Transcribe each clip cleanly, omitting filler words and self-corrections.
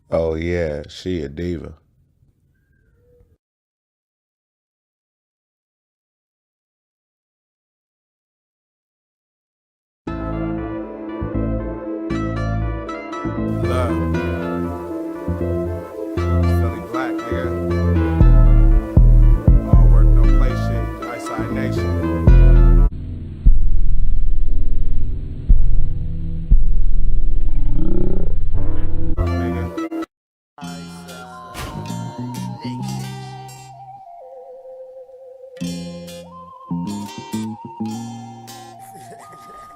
Oh yeah, she a diva. Love, Philly black, nigga. All work, no play shit. Lightside Nation. Nigga.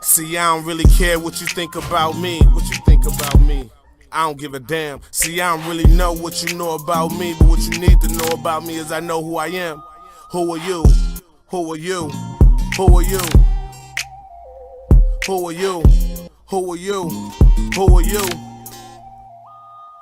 See, I don't really care what you think about me. What you think about me? I don't give a damn. See, I don't really know what you know about me, but what you need to know about me is I know who I am. Who are you? Who are you? Who are you? Who are you? Who are you? Who are you?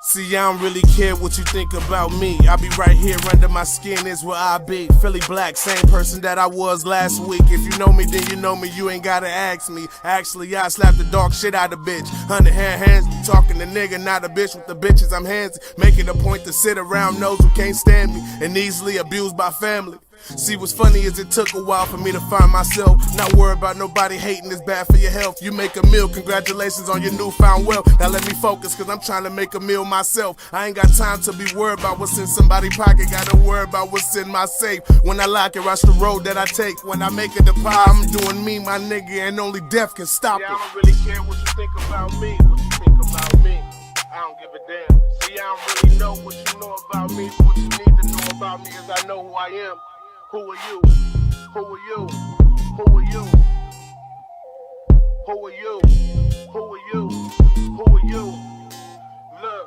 See, I don't really care what you think about me. I be right here under my skin is where I be. Philly black, same person that I was last week. If you know me, then you know me, you ain't gotta ask me. Actually, I slap the dog shit out of bitch. 100 hands, talking to nigga, not a bitch with the bitches I'm handsy. Making a point to sit around those who can't stand me and easily abused by family. See, what's funny is it took a while for me to find myself. Not worried about nobody hating, it's bad for your health. You make a meal, congratulations on your newfound wealth. Now let me focus, cause I'm trying to make a meal myself. I ain't got time to be worried about what's in somebody's pocket. Gotta worry about what's in my safe. When I lock it, watch the road that I take. When I make a deposit, I'm doing me, my nigga, and only death can stop it. I don't really care what you think about me, what you think about me. I don't give a damn. See, I don't really know what you know about me, but what you need to know about me is I know who I am. Who are you? Who are you? Who are you? Who are you? Who are you? Who are you? Look.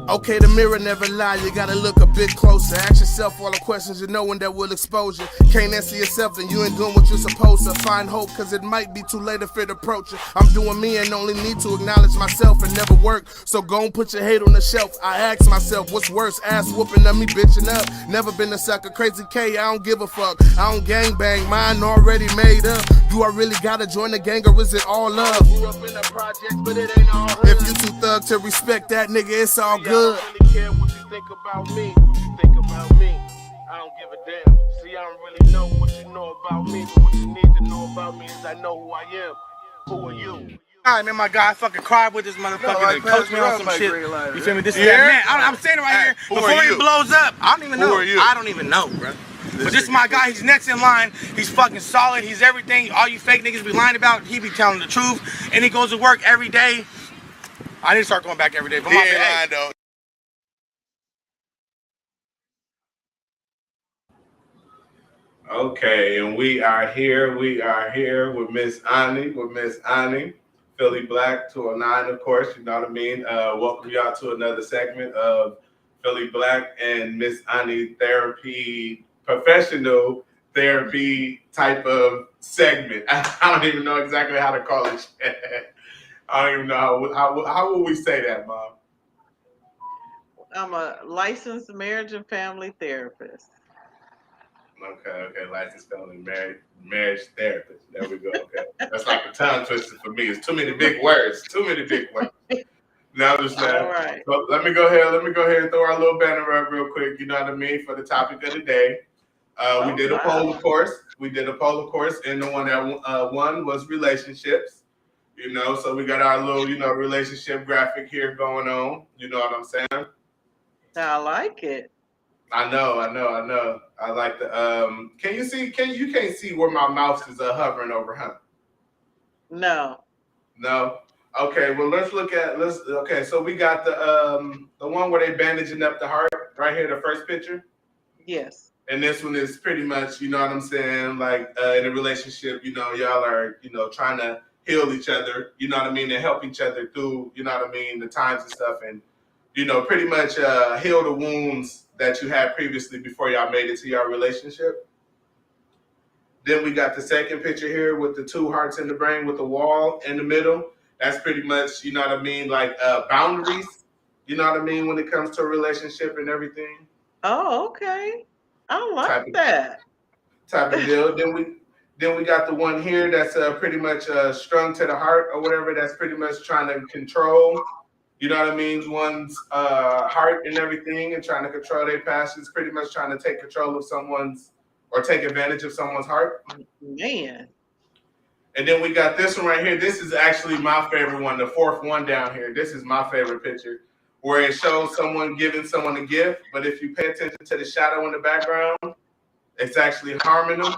Okay, the mirror never lie, you gotta look a bit closer. Ask yourself all the questions you know and that will expose you. Can't answer yourself, then you ain't doing what you're supposed to. Find hope, cause it might be too late if it approach you. I'm doing me and only need to acknowledge myself and never work. So go and put your hate on the shelf. I ask myself, what's worse? Ass whooping of me bitching up. Never been a sucker, crazy K, I don't give a fuck. I don't gangbang, mine already made up. Do I really gotta join the gang or is it all love? Grew up in the projects, but it ain't all hood. If you too thug to respect that nigga, it's all good. I don't really care what you think about me. What you think about me? I don't give a damn. See, I don't really know what you know about me, but what you need to know about me is I know who I am. Who are you? Alright, man, my guy fucking cried with this motherfucker and coached me on some shit. You feel me? This is that man. I'm standing right here before he blows up. I don't even know. Who are you? I don't even know, bro. But this is my guy, he's next in line, he's fucking solid, he's everything. All you fake niggas be lying about, he be telling the truth. And he goes to work every day. I need to start going back every day, but my bad. Though. Okay, and we are here with MzAwnee, Philly Black 209, of course, you know what I mean? Welcome y'all to another segment of Philly Black and MzAwnee therapy, professional therapy type of segment. I don't even know exactly how to call it. I don't even know how would we say that, Mom? I'm a licensed marriage and family therapist. Okay, licensed family marriage therapist. There we go. Okay, that's like a tongue twister for me. It's too many big words. Too many big words. Now just All right. So let me go ahead and throw our little banner up real quick. You know what I mean for the topic of the day. We did a poll, of course. And the one that won was relationships. You know, so we got our little relationship graphic here going on. You know what I'm saying? I like it. I know. I like the can you see you can't see where my mouse is hovering over, huh? No. No. Okay, well okay, so we got the one where they bandaging up the heart right here, the first picture. Yes. And this one is pretty much, you know what I'm saying, like in a relationship, y'all are, trying to heal each other, you know what I mean, and help each other through, you know what I mean, the times and stuff, and pretty much heal the wounds that you had previously before y'all made it to your relationship. Then we got the second picture here with the two hearts in the brain with the wall in the middle. That's pretty much, you know what I mean, like boundaries, you know what I mean, when it comes to a relationship and everything. Oh, okay. I like that. Type of deal. Then we got the one here that's pretty much strung to the heart or whatever. That's pretty much trying to control. you know what I mean, one's heart and everything, and trying to control their passions, pretty much trying to take control of someone's or take advantage of someone's heart. Man. And then we got this one right here. This is actually my favorite one, the fourth one down here. This is my favorite picture, where it shows someone giving someone a gift, but if you pay attention to the shadow in the background, it's actually harming them.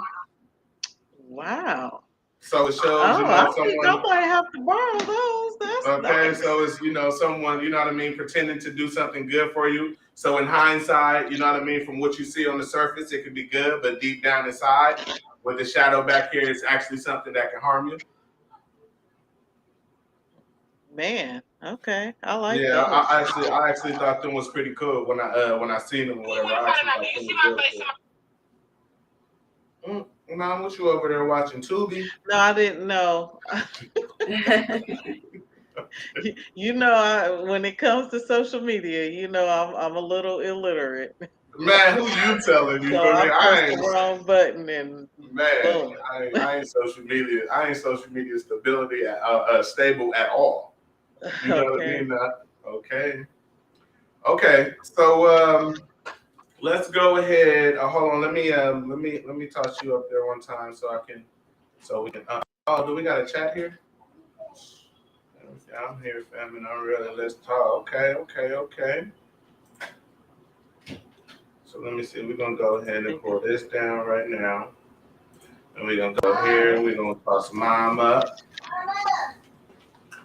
Wow. So it shows, Oh, I think I might have to borrow those. That's okay, nice. so it's, someone, you know what I mean, pretending to do something good for you. So in hindsight, you know what I mean, from what you see on the surface, it could be good, but deep down inside, with the shadow back here, it's actually something that can harm you. Man, okay, I like Yeah, those. I actually thought them was pretty cool when I seen them or whatever. I actually thought them was real cool. Mom, what you over there watching, Tubi? No, I didn't know. When it comes to social media, I'm a little illiterate. Man, who you telling? You So feel I me? pressed the wrong button and Man, boom. I ain't social media. I ain't social media stability stable at all. You know what I mean? Okay. Okay. So let's go ahead. Hold on. Let me toss you up there one time so we can. Oh, do we got a chat here? I'm here, fam, and I'm really. Let's talk. Okay. So let me see. We're gonna go ahead and pour this down right now. And we're going to go here, and we're going to toss Mom up.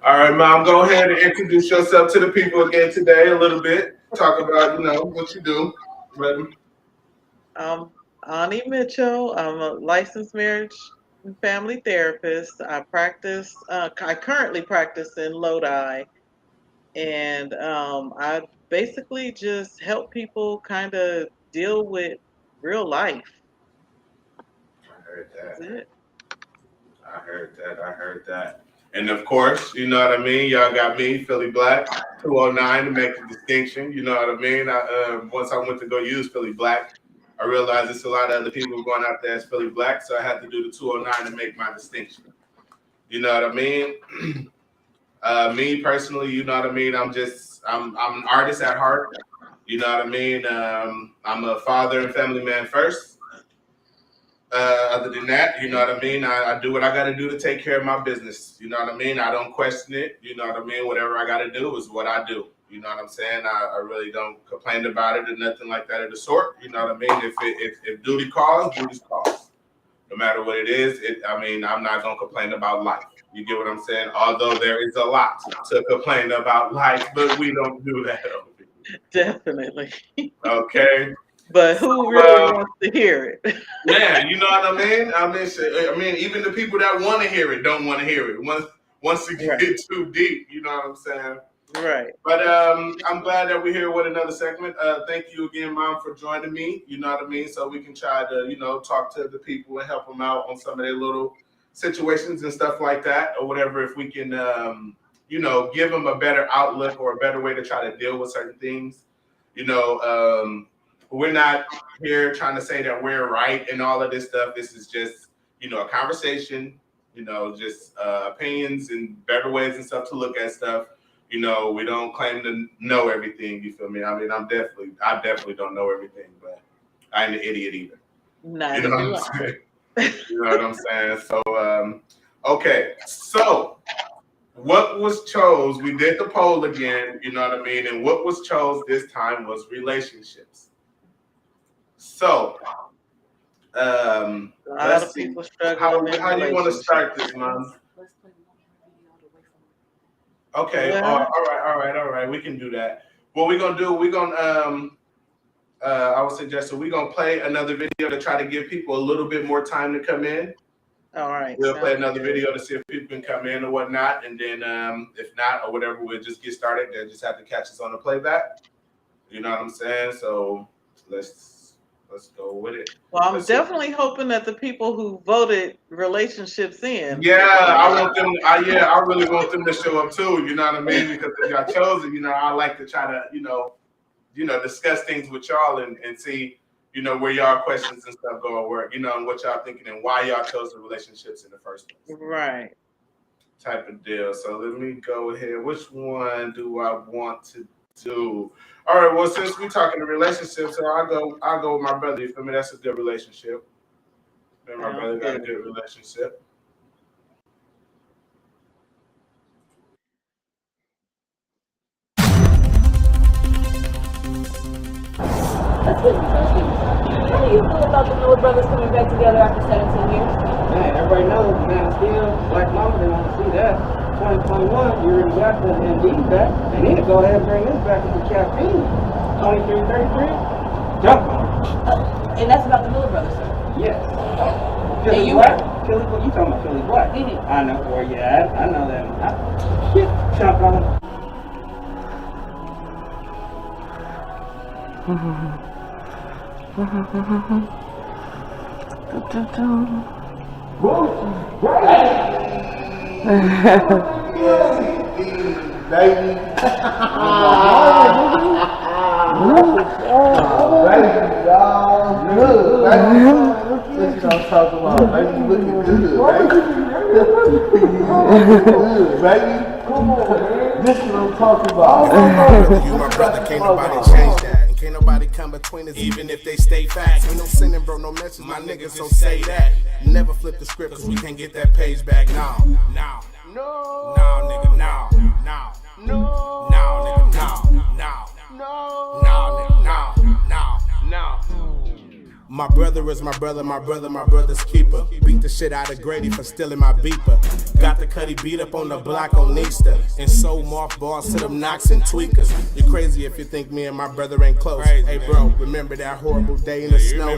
All right, Mom, go ahead and introduce yourself to the people again today a little bit. Talk about, what you do. Ready? I'm MzAwnee Mitchell. I'm a licensed marriage and family therapist. I currently practice in Lodi, and I basically just help people kind of deal with real life. I heard that. That's it. I heard that. And of course, you know what I mean? Y'all got me, Philly Black, 209 to make the distinction. You know what I mean? Once I went to go use Philly Black, I realized there's a lot of other people going out there as Philly Black, so I had to do the 209 to make my distinction. You know what I mean? Me personally, you know what I mean? I'm an artist at heart. You know what I mean? I'm a father and family man first. Other than that, you know what I mean? I do what I got to do to take care of my business. You know what I mean? I don't question it. You know what I mean? Whatever I got to do is what I do. You know what I'm saying? I really don't complain about it or nothing like that of the sort. You know what I mean? If duty calls, duty calls. No matter what it is, I'm not going to complain about life. You get what I'm saying? Although there is a lot to complain about life, but we don't do that. Definitely. Okay. But who really wants to hear it? Man, you know what I mean? I mean, even the people that want to hear it don't want to hear it. Once it gets too deep, you know what I'm saying? Right. But I'm glad that we're here with another segment. Thank you again, Mom, for joining me. You know what I mean? So we can try to, talk to the people and help them out on some of their little situations and stuff like that, or whatever. If we can, give them a better outlook or a better way to try to deal with certain things. We're not here trying to say that we're right and all of this stuff. This is just, a conversation, just opinions and better ways and stuff to look at stuff. We don't claim to know everything. You feel me? I mean, I definitely don't know everything, but I ain't an idiot either. Neither do I. You know what I'm saying? So, okay. So what was chose? We did the poll again, you know what I mean? And what was chose this time was relationships. So, let's see. How do you want to start this, Mom? Okay. All right. We can do that. What we're gonna do? I would suggest we're gonna play another video to try to give people a little bit more time to come in. All right. We'll play another video to see if people can come in or whatnot, and then if not or whatever, we'll just get started. They'll just have to catch us on the playback. You know what I'm saying? So let's go with it. Well, I'm definitely hoping that the people who voted relationships in. Yeah, I want them. I really want them to show up too. You know what I mean? Because if y'all chose it, I like to try to, discuss things with y'all and see, where y'all questions and stuff go or work, and what y'all thinking and why y'all chose the relationships in the first place. Right. type of deal. So let me go ahead. Which one do I want to do? All right. Well, since we're talking to relationships, so I'll go with my brother. You feel me? That's a good relationship. Me and my brother got a good relationship. Let's get interesting. How do you feel about the Miller brothers coming back together after 17 years? Man, everybody knows Man Steel, Black Mama, they want to see that. 2021, you already got the MD back. They need to go ahead and bring this back with the caffeine. 2333, jump on it. And that's about the Miller brothers, sir. Yes. And Philly you Black? Philly, what you talking about, Philly Black? Mhm. I know where you at. I know that. Jump on it. This is what I'm talking about. You my brother, can't nobody change that. And can't nobody come between us, even if they stay facts. Ain't no sending, bro, no message, my niggas, so say that. Never flip the script, cause we can't get that page back now. Now, nigga, now. Now, nigga, now. My brother is my brother, my brother's keeper. Beat the shit out of Grady for stealing my beeper. Got the cutty beat up on the block on Easter. And sold mothballs to them knocks and tweakers. You're crazy if you think me and my brother ain't close. Hey bro, remember that horrible day in the snow?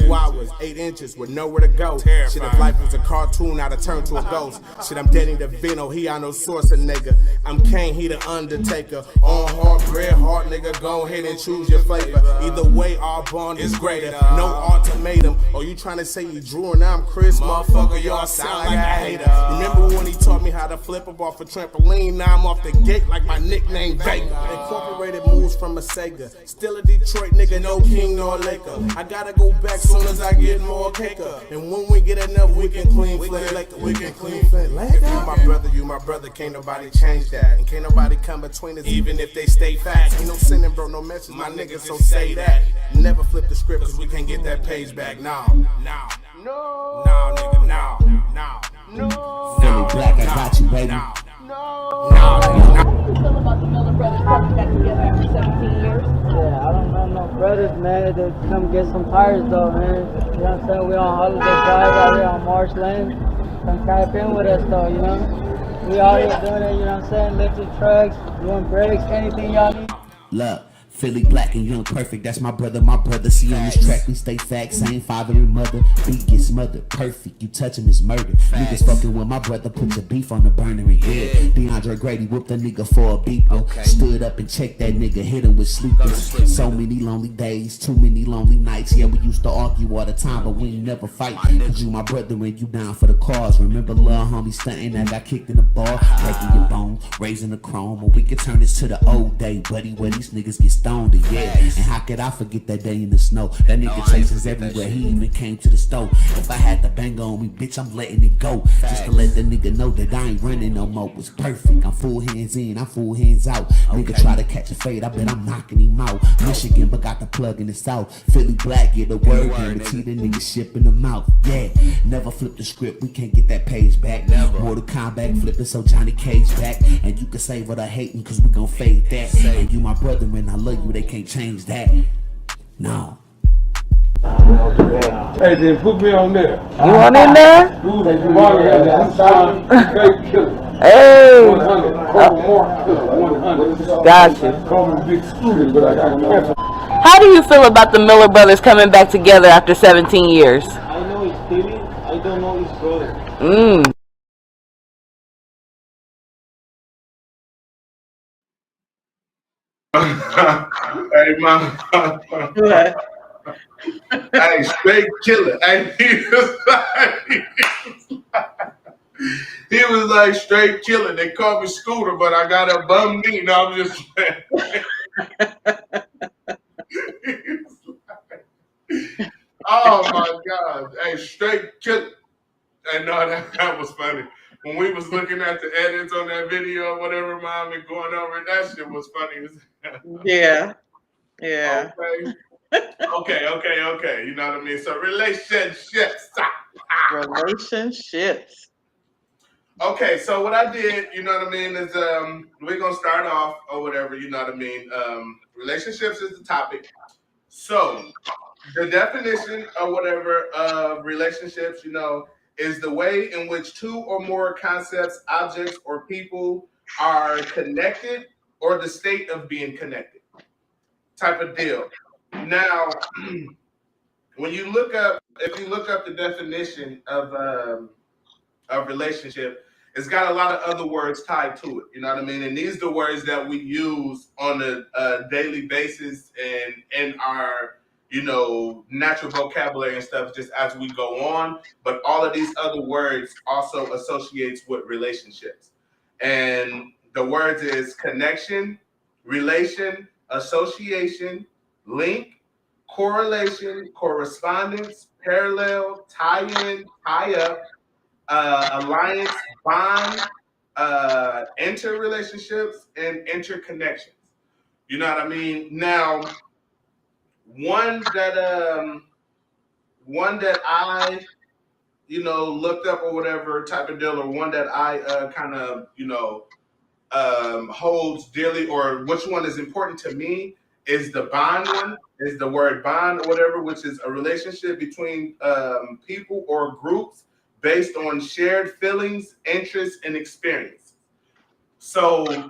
2 hours, 8 inches with nowhere to go. Shit, if life was a cartoon, I'd have turned to a ghost. Shit, I'm dating the Vino, he on no source of nigga. I'm Kane, he the Undertaker. On hard bread, hard nigga, go ahead and choose your flavor. Either way, our bond is greater. No ultimatum. Oh, you trying to say you Drew and I'm Chris? Motherfucker, y'all sound like I hate her. Remember when he taught me how to flip up off a trampoline? Now I'm off the gate like my nickname Vega. Incorporated moves from a Sega. Still a Detroit nigga, no king nor Laker. I gotta go back soon as I get more caker. And when we get enough, we can clean Flint Laker. We can clean Flint Laker. If you my brother, can't nobody change that. And can't nobody come between us, even if they stay facts. Ain't no sending, bro, no message, my niggas, so say that. Never flip the script, cause we can't get that page back now. Nigga, now. Philly Black, I got you, baby. How do you feel about the Miller brothers coming back together after 17 years? Yeah, I don't know no brothers, man. They come get some tires, though, man. You know what I'm saying? We on Holiday Drive out here on Marshland. Come type in with us, though, you know? We all here doing it, you know what I'm saying? Lifting trucks, doing brakes, anything y'all need. Look, Philly Black and Young Perfect, that's my brother. See on this track, we stay facts. Same father and mother, beat gets smothered. Perfect, you touch him is murder. Niggas fucking with my brother, put your beef on the burner and yeah. DeAndre Grady whooped a nigga for a beeper. Stood up and checked that nigga, hit him with sleepers. So many lonely days, too many lonely nights. Yeah, we used to argue all the time, but we ain't never fight. Cause you my brother and you down for the cause. Remember little homie stunting that got kicked in the bar, breaking your bone, raising the chrome. Or we could turn this to the old day, buddy, where these niggas get stoned. Yeah, and how could I forget that day in the snow? That nigga chases everywhere, he even came to the store. If I had the banger on me, bitch, I'm letting it go. Just to let the nigga know that I ain't running no more. Was perfect, I'm full hands in, I'm full hands out. Nigga try to catch a fade, I bet I'm knocking him out. Michigan, but got the plug in the south. Philly Black, get the word, guarantee the nigga shipping them out. Yeah, never flip the script, we can't get that page back. Mortal Kombat flipping, so Johnny Cage back. And you can say what I hating, cause we gon' fade that. And you my brother and I love you, they can't change that. No. Hey, then put me on there. You want in there? Hey! 100. Mark Killer, 100. Gotcha. Call me Big Scooter, but I got cancer. How do you feel about the Miller brothers coming back together after 17 years? I know he's Philly, I don't know his brother. Hey, man. Hey, straight killer. Hey, he was like straight killer. They called me Scooter, but I got a bum knee. No, I'm just oh my God. Hey, straight killer. Hey, no, that was funny. when we was looking at the edits on that video, or whatever, Mom, and going over it, that shit was funny. Yeah. Yeah. Okay. You know what I mean? So relationships. Relationships. Okay, so what I did, you know what I mean, is we're gonna start off or whatever, you know what I mean. Relationships is the topic. So the definition or whatever of relationships, you know, is the way in which two or more concepts, objects, or people are connected, or the state of being connected, type of deal. Now, when you look up, if you look up the definition of relationship, it's got a lot of other words tied to it. You know what I mean? And these are the words that we use on a daily basis and in our, you know, natural vocabulary and stuff just as we go on. But all of these other words also associates with relationships. And the words is connection, relation, association, link, correlation, correspondence, parallel, tie-in, tie-up, alliance, bond, interrelationships, and interconnections. You know what I mean? Now, one that I, you know, looked up or whatever type of deal, or one that I kind of, you know, holds dearly, or which one is important to me, is the bond one, is the word bond or whatever, which is a relationship between people or groups based on shared feelings, interests, and experience. So it's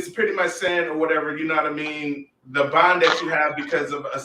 pretty much saying or whatever, you know what I mean, the bond that you have because of a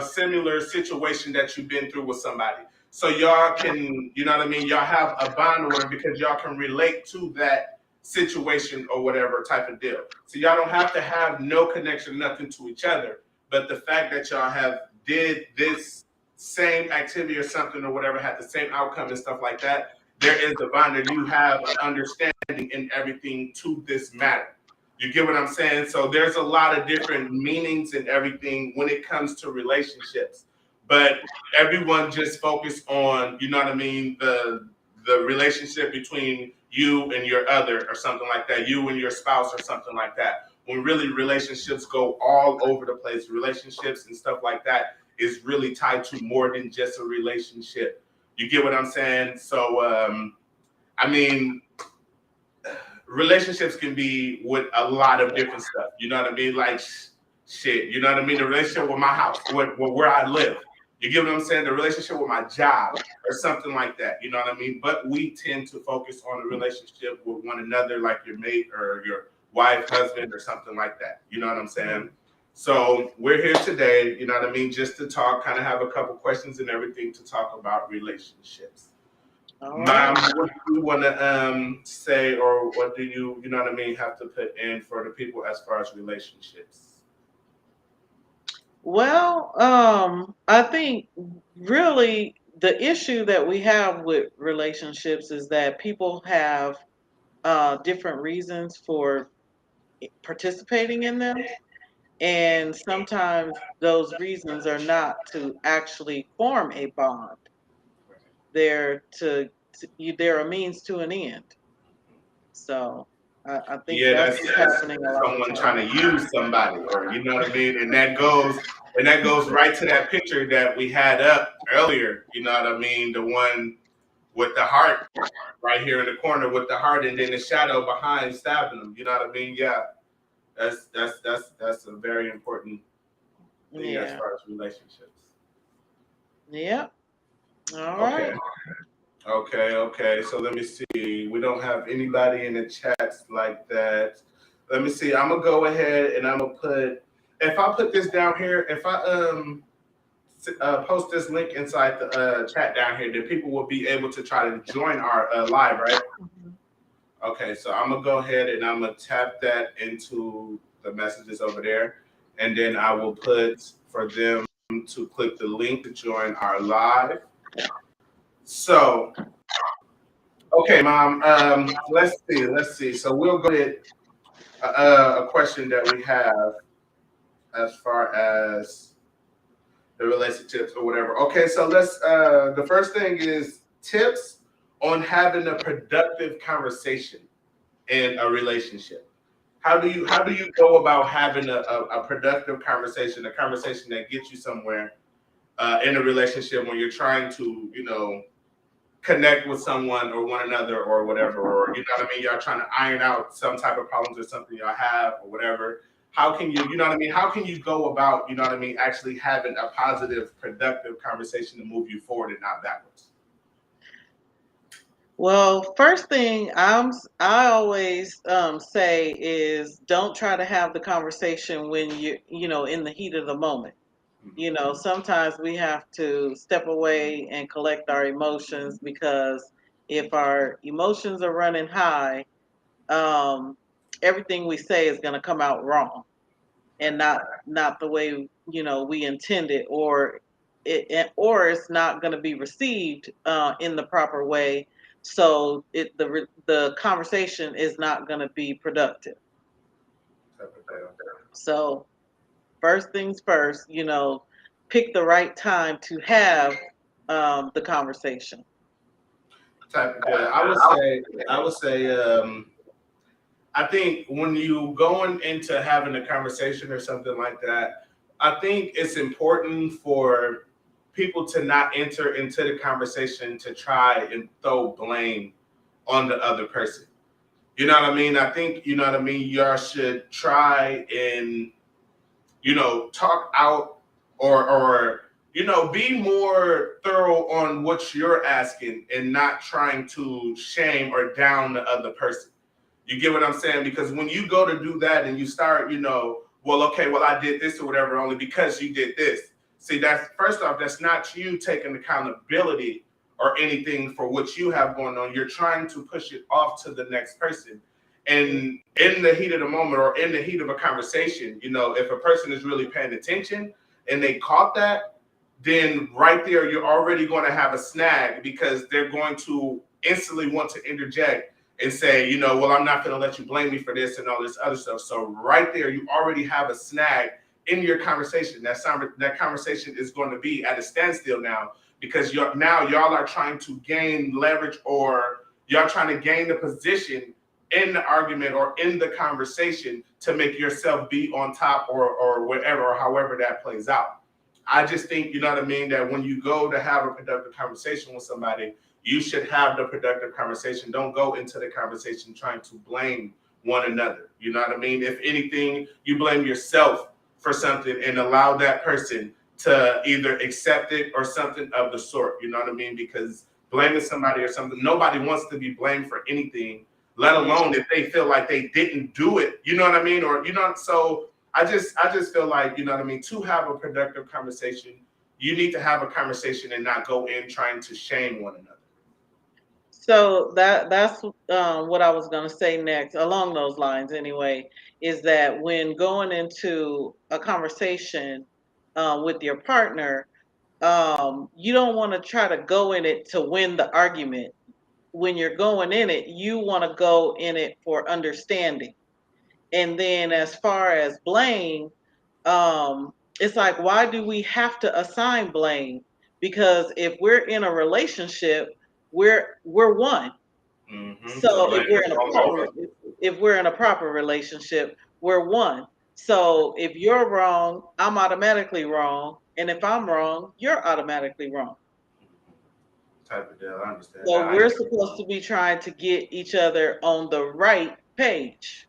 similar situation that you've been through with somebody. So y'all can, you know what I mean, y'all have a bond or whatever because y'all can relate to that situation or whatever type of deal. So y'all don't have to have no connection, nothing to each other. But the fact that y'all have did this same activity or something or whatever, had the same outcome and stuff like that, there is a bond and you have an understanding in everything to this matter. You get what I'm saying? So there's a lot of different meanings and everything when it comes to relationships. But everyone just focus on, you know what I mean, the relationship between you and your other or something like that, you and your spouse or something like that. When really relationships go all over the place, relationships and stuff like that is really tied to more than just a relationship. You get what I'm saying? So, I mean, relationships can be with a lot of different stuff. You know what I mean? Like shit. You know what I mean? The relationship with my house, where I live. You get what I'm saying? The relationship with my job or something like that. You know what I mean? But we tend to focus on the relationship with one another, like your mate or your wife, husband, or something like that. You know what I'm saying? So we're here today, you know what I mean, just to talk, kind of have a couple questions and everything to talk about relationships. Mom, what do you want to say, or what do you know what I mean, have to put in for the people as far as relationships? Well, I think really the issue that we have with relationships is that people have different reasons for participating in them. And sometimes those reasons are not to actually form a bond. They're they're a means to an end. So I think Yeah, that's that's what's happening a lot of someone times. trying to use somebody, or you know what I mean, and that goes right to that picture that we had up earlier. You know what I mean, the one with the heart right here in the corner with the heart, and then the shadow behind stabbing them. You know what I mean? Yeah, that's a very important thing as Yeah. far as relationships. Yep. All Okay. right. Okay. So let me see. We don't have anybody in the chats like that. Let me see. I'm gonna go ahead and I'm gonna put. If I put this down here, if I post this link inside the chat down here, then people will be able to try to join our live, right? Okay. So I'm gonna go ahead and I'm gonna tap that into the messages over there, and then I will put for them to click the link to join our live. So. Okay, Mom. Let's see. So we'll go ahead. A question that we have as far as the relationships or whatever. Okay, so let's. The first thing is tips on having a productive conversation in a relationship? How do you go about having a productive conversation, a conversation that gets you somewhere in a relationship when you're trying to, connect with someone or one another or whatever, or you know what I mean? Y'all trying to iron out some type of problems or something y'all have or whatever. How can you know what I mean? How can you go about, you know what I mean, actually having a positive, productive conversation to move you forward and not backwards? Well, first thing I always say is don't try to have the conversation when you in the heat of the moment. Sometimes we have to step away and collect our emotions, because if our emotions are running high, um, everything we say is going to come out wrong, and not the way we intended, or it's not going to be received in the proper way. So the conversation is not going to be productive. So first things first, pick the right time to have the conversation. Type of deal. I would say, I think when you going into having a conversation or something like that, I think it's important for people to not enter into the conversation to try and throw blame on the other person. You know what I mean? I think, you know what I mean, y'all should try and, talk out or be more thorough on what you're asking and not trying to shame or down the other person. You get what I'm saying? Because when you go to do that and you start, well, okay, well, I did this or whatever, only because you did this. See, that's first off, that's not you taking accountability or anything for what you have going on. You're trying to push it off to the next person. And in the heat of the moment or in the heat of a conversation, if a person is really paying attention and they caught that, then right there, you're already going to have a snag, because they're going to instantly want to interject and say, well, I'm not going to let you blame me for this and all this other stuff. So right there, you already have a snag in your conversation. That conversation is going to be at a standstill now, because y'all are trying to gain leverage, or y'all trying to gain the position in the argument or in the conversation to make yourself be on top or whatever, or however that plays out. I just think, you know what I mean, that when you go to have a productive conversation with somebody, you should have the productive conversation. Don't go into the conversation trying to blame one another. You know what I mean? If anything, you blame yourself for something and allow that person to either accept it or something of the sort. You know what I mean? Because blaming somebody or something, nobody wants to be blamed for anything, let alone if they feel like they didn't do it. You know what I mean? Or, so I just feel like, you know what I mean, to have a productive conversation, you need to have a conversation and not go in trying to shame one another. So that's what I was going to say next, along those lines anyway, is that when going into a conversation with your partner, you don't want to try to go in it to win the argument. When you're going in it, you want to go in it for understanding. And then as far as blame, it's like, why do we have to assign blame? Because if we're in a relationship, we're one. Mm-hmm. So if we're in a proper relationship, we're one. So if you're wrong, I'm automatically wrong, and if I'm wrong, you're automatically wrong. Type of deal. I understand So that. we're supposed to be trying to get each other on the right page.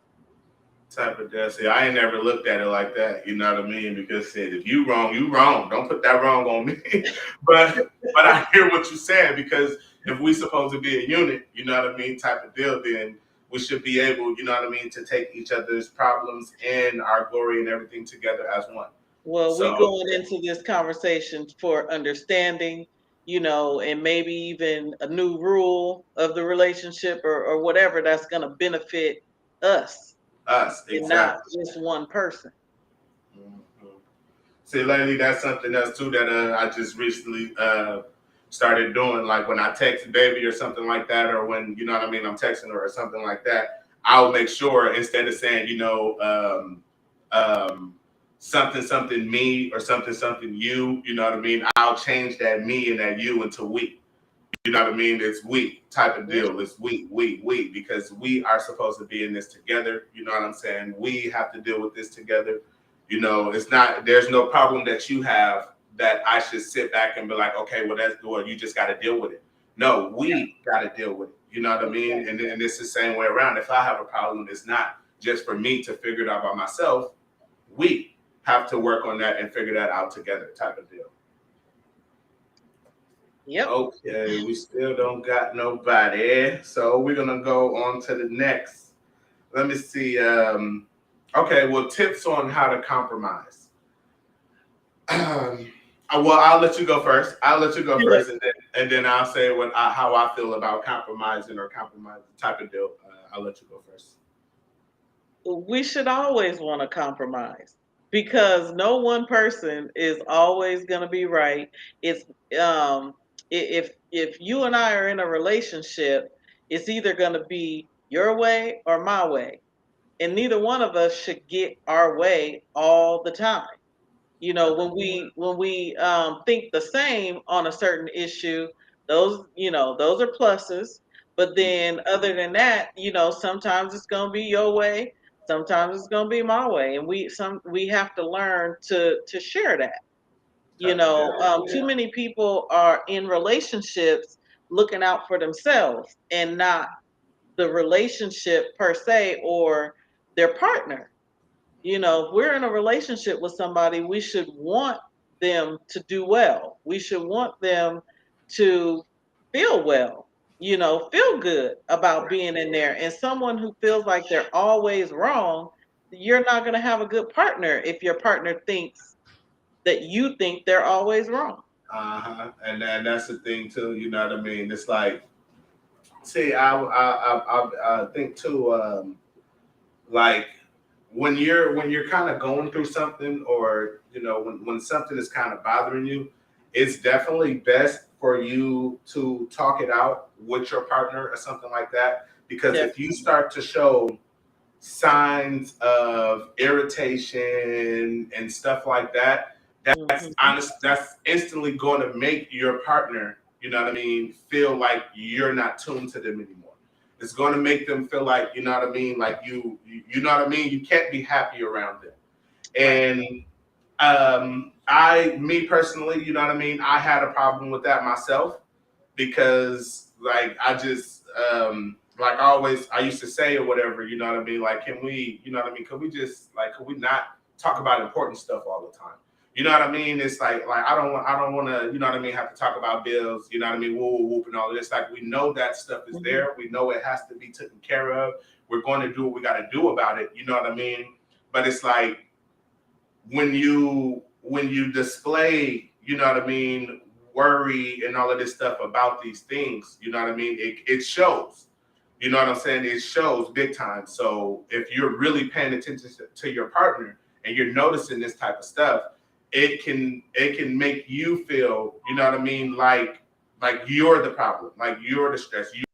Type of deal. See, I ain't never looked at it like that. You know what I mean? Because said, if you wrong, you wrong. Don't put that wrong on me. but I hear what you're saying, because if we supposed to be a unit, you know what I mean, type of deal, then we should be able, you know what I mean, to take each other's problems and our glory and everything together as one. Well, we So going into this conversation for understanding, and maybe even a new rule of the relationship, or whatever that's going to benefit us us, and not exactly. just one person. Mm-hmm. See, lately, that's something else too that I just recently started doing. Like when I text baby or something like that, or when, you know what I mean, I'm texting her or something like that, I'll make sure, instead of saying, something me or something you, you know what I mean, I'll change that me and that you into we. You know what I mean? It's we type of deal. It's we, because we are supposed to be in this together. You know what I'm saying? We have to deal with this together. You know, it's not, there's no problem that you have that I should sit back and be like, okay, well, that's good. You just got to deal with it. No, we got to deal with it. You know what I mean? And it's the same way around. If I have a problem, it's not just for me to figure it out by myself. We have to work on that and figure that out together type of deal. Yep. Okay, we still don't got nobody. So we're going to go on to the next. Let me see. Okay, well, tips on how to compromise. Well, I'll let you go first. And then I'll say how I feel about compromising or compromising type of deal. I'll let you go first. We should always want to compromise because no one person is always going to be right. It's if you and I are in a relationship, it's either going to be your way or my way, and neither one of us should get our way all the time. You know, when we think the same on a certain issue, those are pluses. But then other than that, sometimes it's gonna be your way, sometimes it's gonna be my way, and we have to learn to share that. Too many people are in relationships looking out for themselves and not the relationship per se or their partner. If we're in a relationship with somebody, we should want them to do well. We should want them to feel well, feel good about being in there. And someone who feels like they're always wrong, you're not going to have a good partner if your partner thinks that you think they're always wrong. And that's the thing too. You know what I mean? It's like, see, I think too, like, when you're kind of going through something, or when something is kind of bothering you, it's definitely best for you to talk it out with your partner or something like that. Because if you start to show signs of irritation and stuff like that, that's instantly going to make your partner, feel like you're not tuned to them anymore. It's going to make them feel like, like you can't be happy around them. And me personally, I had a problem with that myself, because like I just like I used to say or whatever, like, can we, could we just like, could we not talk about important stuff all the time? You know what I mean? It's like I don't want to, have to talk about bills, whoop and all this. Like, we know that stuff is there. We know it has to be taken care of. We're going to do what we got to do about it. You know what I mean? But it's like when you display, worry and all of this stuff about these things, it shows. You know what I'm saying? It shows big time. So if you're really paying attention to your partner and you're noticing this type of stuff, it can make you feel, like you're the problem, like you're the stress, you're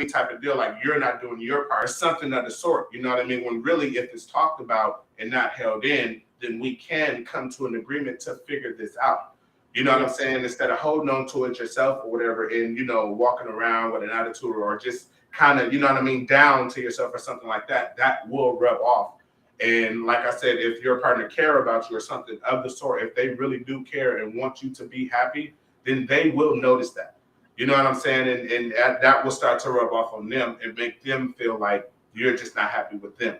type of deal, like you're not doing your part, or something of the sort. You know what I mean? When really, if it's talked about and not held in, then we can come to an agreement to figure this out. You know what I'm saying? Instead of holding on to it yourself or whatever, and walking around with an attitude, or just kind of, down to yourself or something like that, that will rub off. And like I said, if your partner care about you or something of the sort, if they really do care and want you to be happy, then they will notice that. You know what I'm saying? And that will start to rub off on them and make them feel like you're just not happy with them,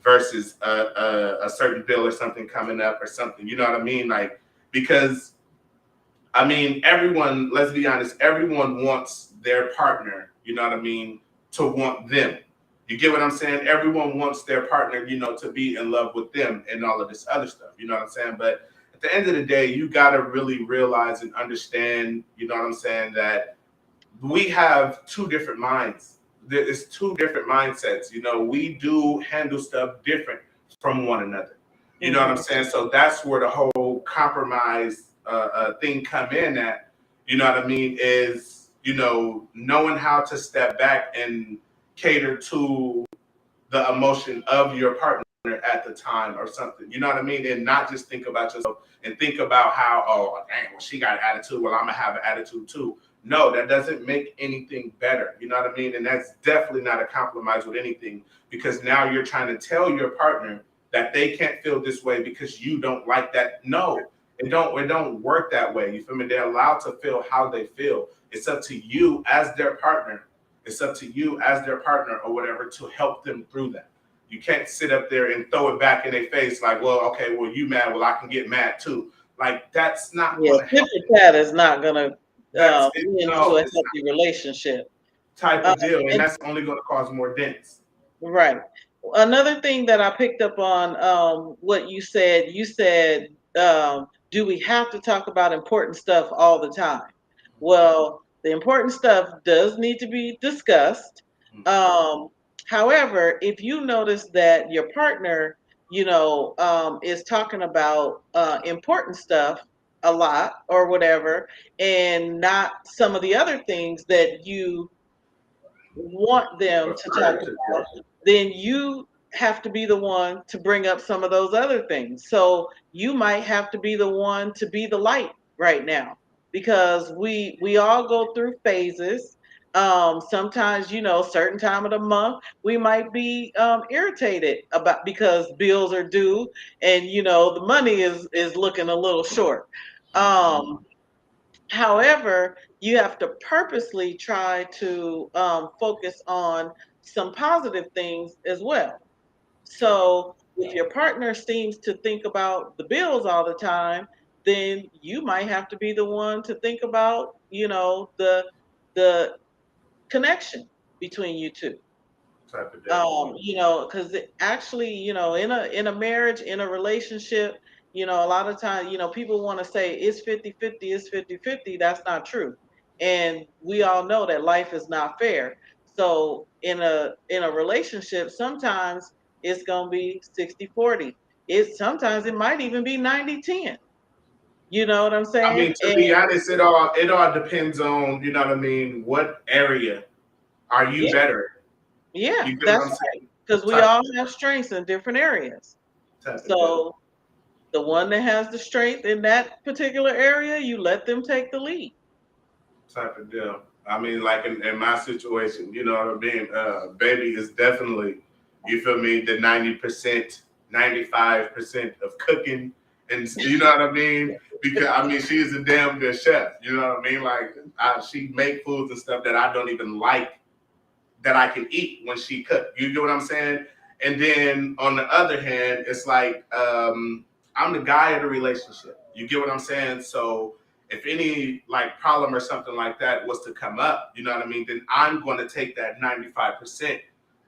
versus a certain bill or something coming up or something. You know what I mean? Like, because, everyone, let's be honest, everyone wants their partner, to want them. You get what I'm saying? Everyone wants their partner, to be in love with them and all of this other stuff. You know what I'm saying? But at the end of the day, you got to really realize and understand, that we have two different minds. There's two different mindsets. We do handle stuff different from one another. You know what I'm saying? So that's where the whole compromise thing come in at, is, knowing how to step back and cater to the emotion of your partner at the time or something. You know what I mean? And not just think about yourself and think about how, oh, dang, well, she got an attitude. Well, I'm going to have an attitude too. No, that doesn't make anything better. You know what I mean? And that's definitely not a compromise with anything, because now you're trying to tell your partner that they can't feel this way because you don't like that. No, it don't work that way. You feel me? They're allowed to feel how they feel. It's up to you as their partner. It's up to you as their partner or whatever to help them through that. You can't sit up there and throw it back in their face like, well, okay, well, you mad, well, I can get mad too. Like, that's not Yeah, going to help. that is not gonna be No, into a it's not healthy relationship. type of deal, and that's only going to cause more dents. Right. Another thing that I picked up on what you said, do we have to talk about important stuff all the time? Well, the important stuff does need to be discussed. However, if you notice that your partner, is talking about important stuff a lot or whatever, and not some of the other things that you want them to talk about, then you have to be the one to bring up some of those other things. So you might have to be the one to be the light right now, because we all go through phases. Sometimes, certain time of the month we might be irritated about because bills are due, and the money is looking a little short. However, you have to purposely try to focus on some positive things as well. So if your partner seems to think about the bills all the time, then you might have to be the one to think about, the connection between you two. Type of deal. Because actually, in a marriage, in a relationship, a lot of times, people want to say it's 50-50, it's 50-50. That's not true. And we all know that life is not fair. So in a relationship, sometimes it's gonna be 60-40. Sometimes it might even be 90-10. You know what I'm I mean, saying? to be honest, it all depends on, you know what I mean, what area are you better? Yeah, You get what that's I'm right. saying? Because we Type, all have strengths in different areas. type of deal. So the one that has the strength in that particular area, you let them take the lead. Type of deal. I mean, like in my situation, you know what I mean? Baby is definitely, you feel me, the 90%, 95% of cooking. And you know what I mean? Because, I mean, she is a damn good chef. You know what I mean? Like, she make foods and stuff that I don't even like, that I can eat when she cook. You get what I'm saying? And then on the other hand, it's like I'm the guy of the relationship. You get what I'm saying? So if any like problem or something like that was to come up, you know what I mean, then I'm going to take that 95%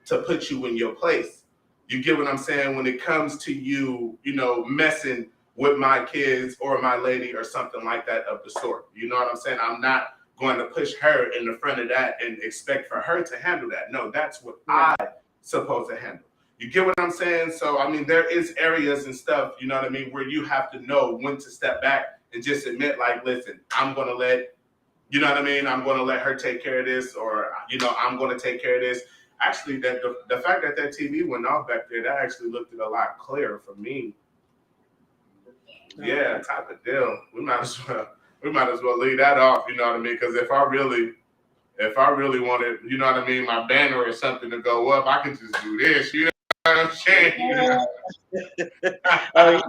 to put you in your place. You get what I'm saying? When it comes to you, messing with my kids or my lady or something like that of the sort. You know what I'm saying? I'm not going to push her in the front of that and expect for her to handle that. No, that's what I'm supposed to handle. You get what I'm saying? So, I mean, there is areas and stuff, you know what I mean, where you have to know when to step back and just admit, like, listen, I'm going to let, you know what I mean, I'm going to let her take care of this, or, I'm going to take care of this. Actually, that the fact that TV went off back there, that actually looked a lot clearer for me. Yeah, type of deal. We might as well leave that off, you know what I mean? Because if I really wanted, you know what I mean, my banner or something to go up, I could just do this, you know what I'm saying? Oh,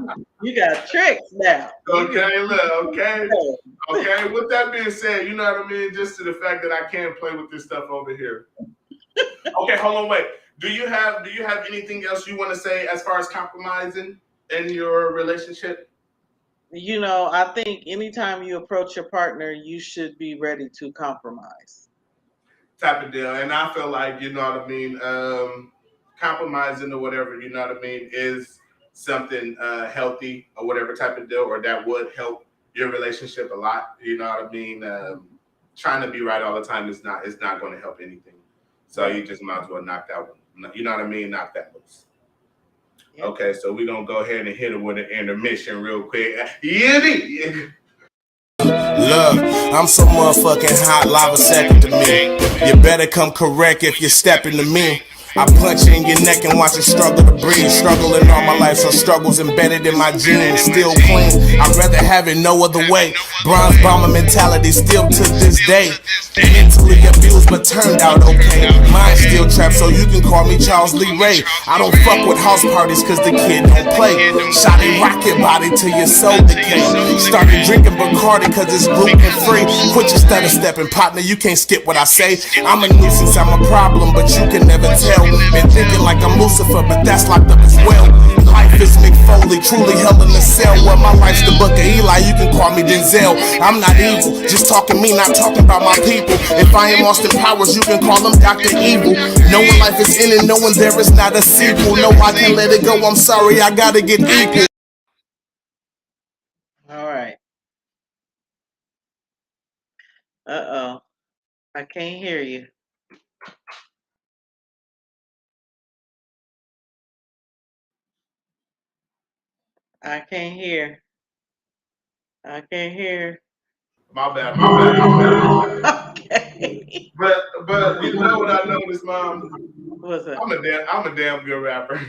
you got tricks now. Okay, look, okay. With that being said, you know what I mean? Just to the fact that I can't play with this stuff over here. Okay, hold on, wait. Do you have anything else you want to say as far as compromising in your relationship? I think anytime you approach your partner, you should be ready to compromise. Type of deal. And I feel like, you know what I mean, compromising or whatever, you know what I mean, is something healthy or whatever type of deal, or that would help your relationship a lot. You know what I mean? Trying to be right all the time is not going to help anything. So you just might as well knock that one. You know what I mean? Knock that loose. Yep. Okay, so we're going to go ahead and hit it with an intermission real quick. Yeah. Look, I'm so motherfucking hot, lava second to me. You better come correct if you're stepping to me. I punch you in your neck and watch you struggle to breathe. Struggling all my life, so struggles embedded in my genes. Still clean, I'd rather have it no other way. Bronze bomber mentality still to this day. Mentally abused but turned out okay. Mind still trapped, so you can call me Charles Lee Ray. I don't fuck with house parties cause the kid don't play. Shot a rocket body till your soul decay. Started drinking Bacardi cause it's gluten free. Quit your stutter stepping, partner, you can't skip what I say. I'm a nuisance, I'm a problem, but you can never tell. Been thinking like I'm Lucifer, but that's locked up as well. Life is Mick Foley, truly hell in a cell. Well, my life's the book of Eli, you can call me Denzel. I'm not evil, just talking me, not talking about my people. If I am Austin Powers, you can call him Dr. Evil. Knowing life is in it, knowing there is not a sequel. No, I can't let it go, I'm sorry, I gotta get equal. All right. Uh-oh. I can't hear you. I can't hear. I can't hear. My bad. Okay. But you know what I noticed, Mom? What's that? I'm a damn good rapper.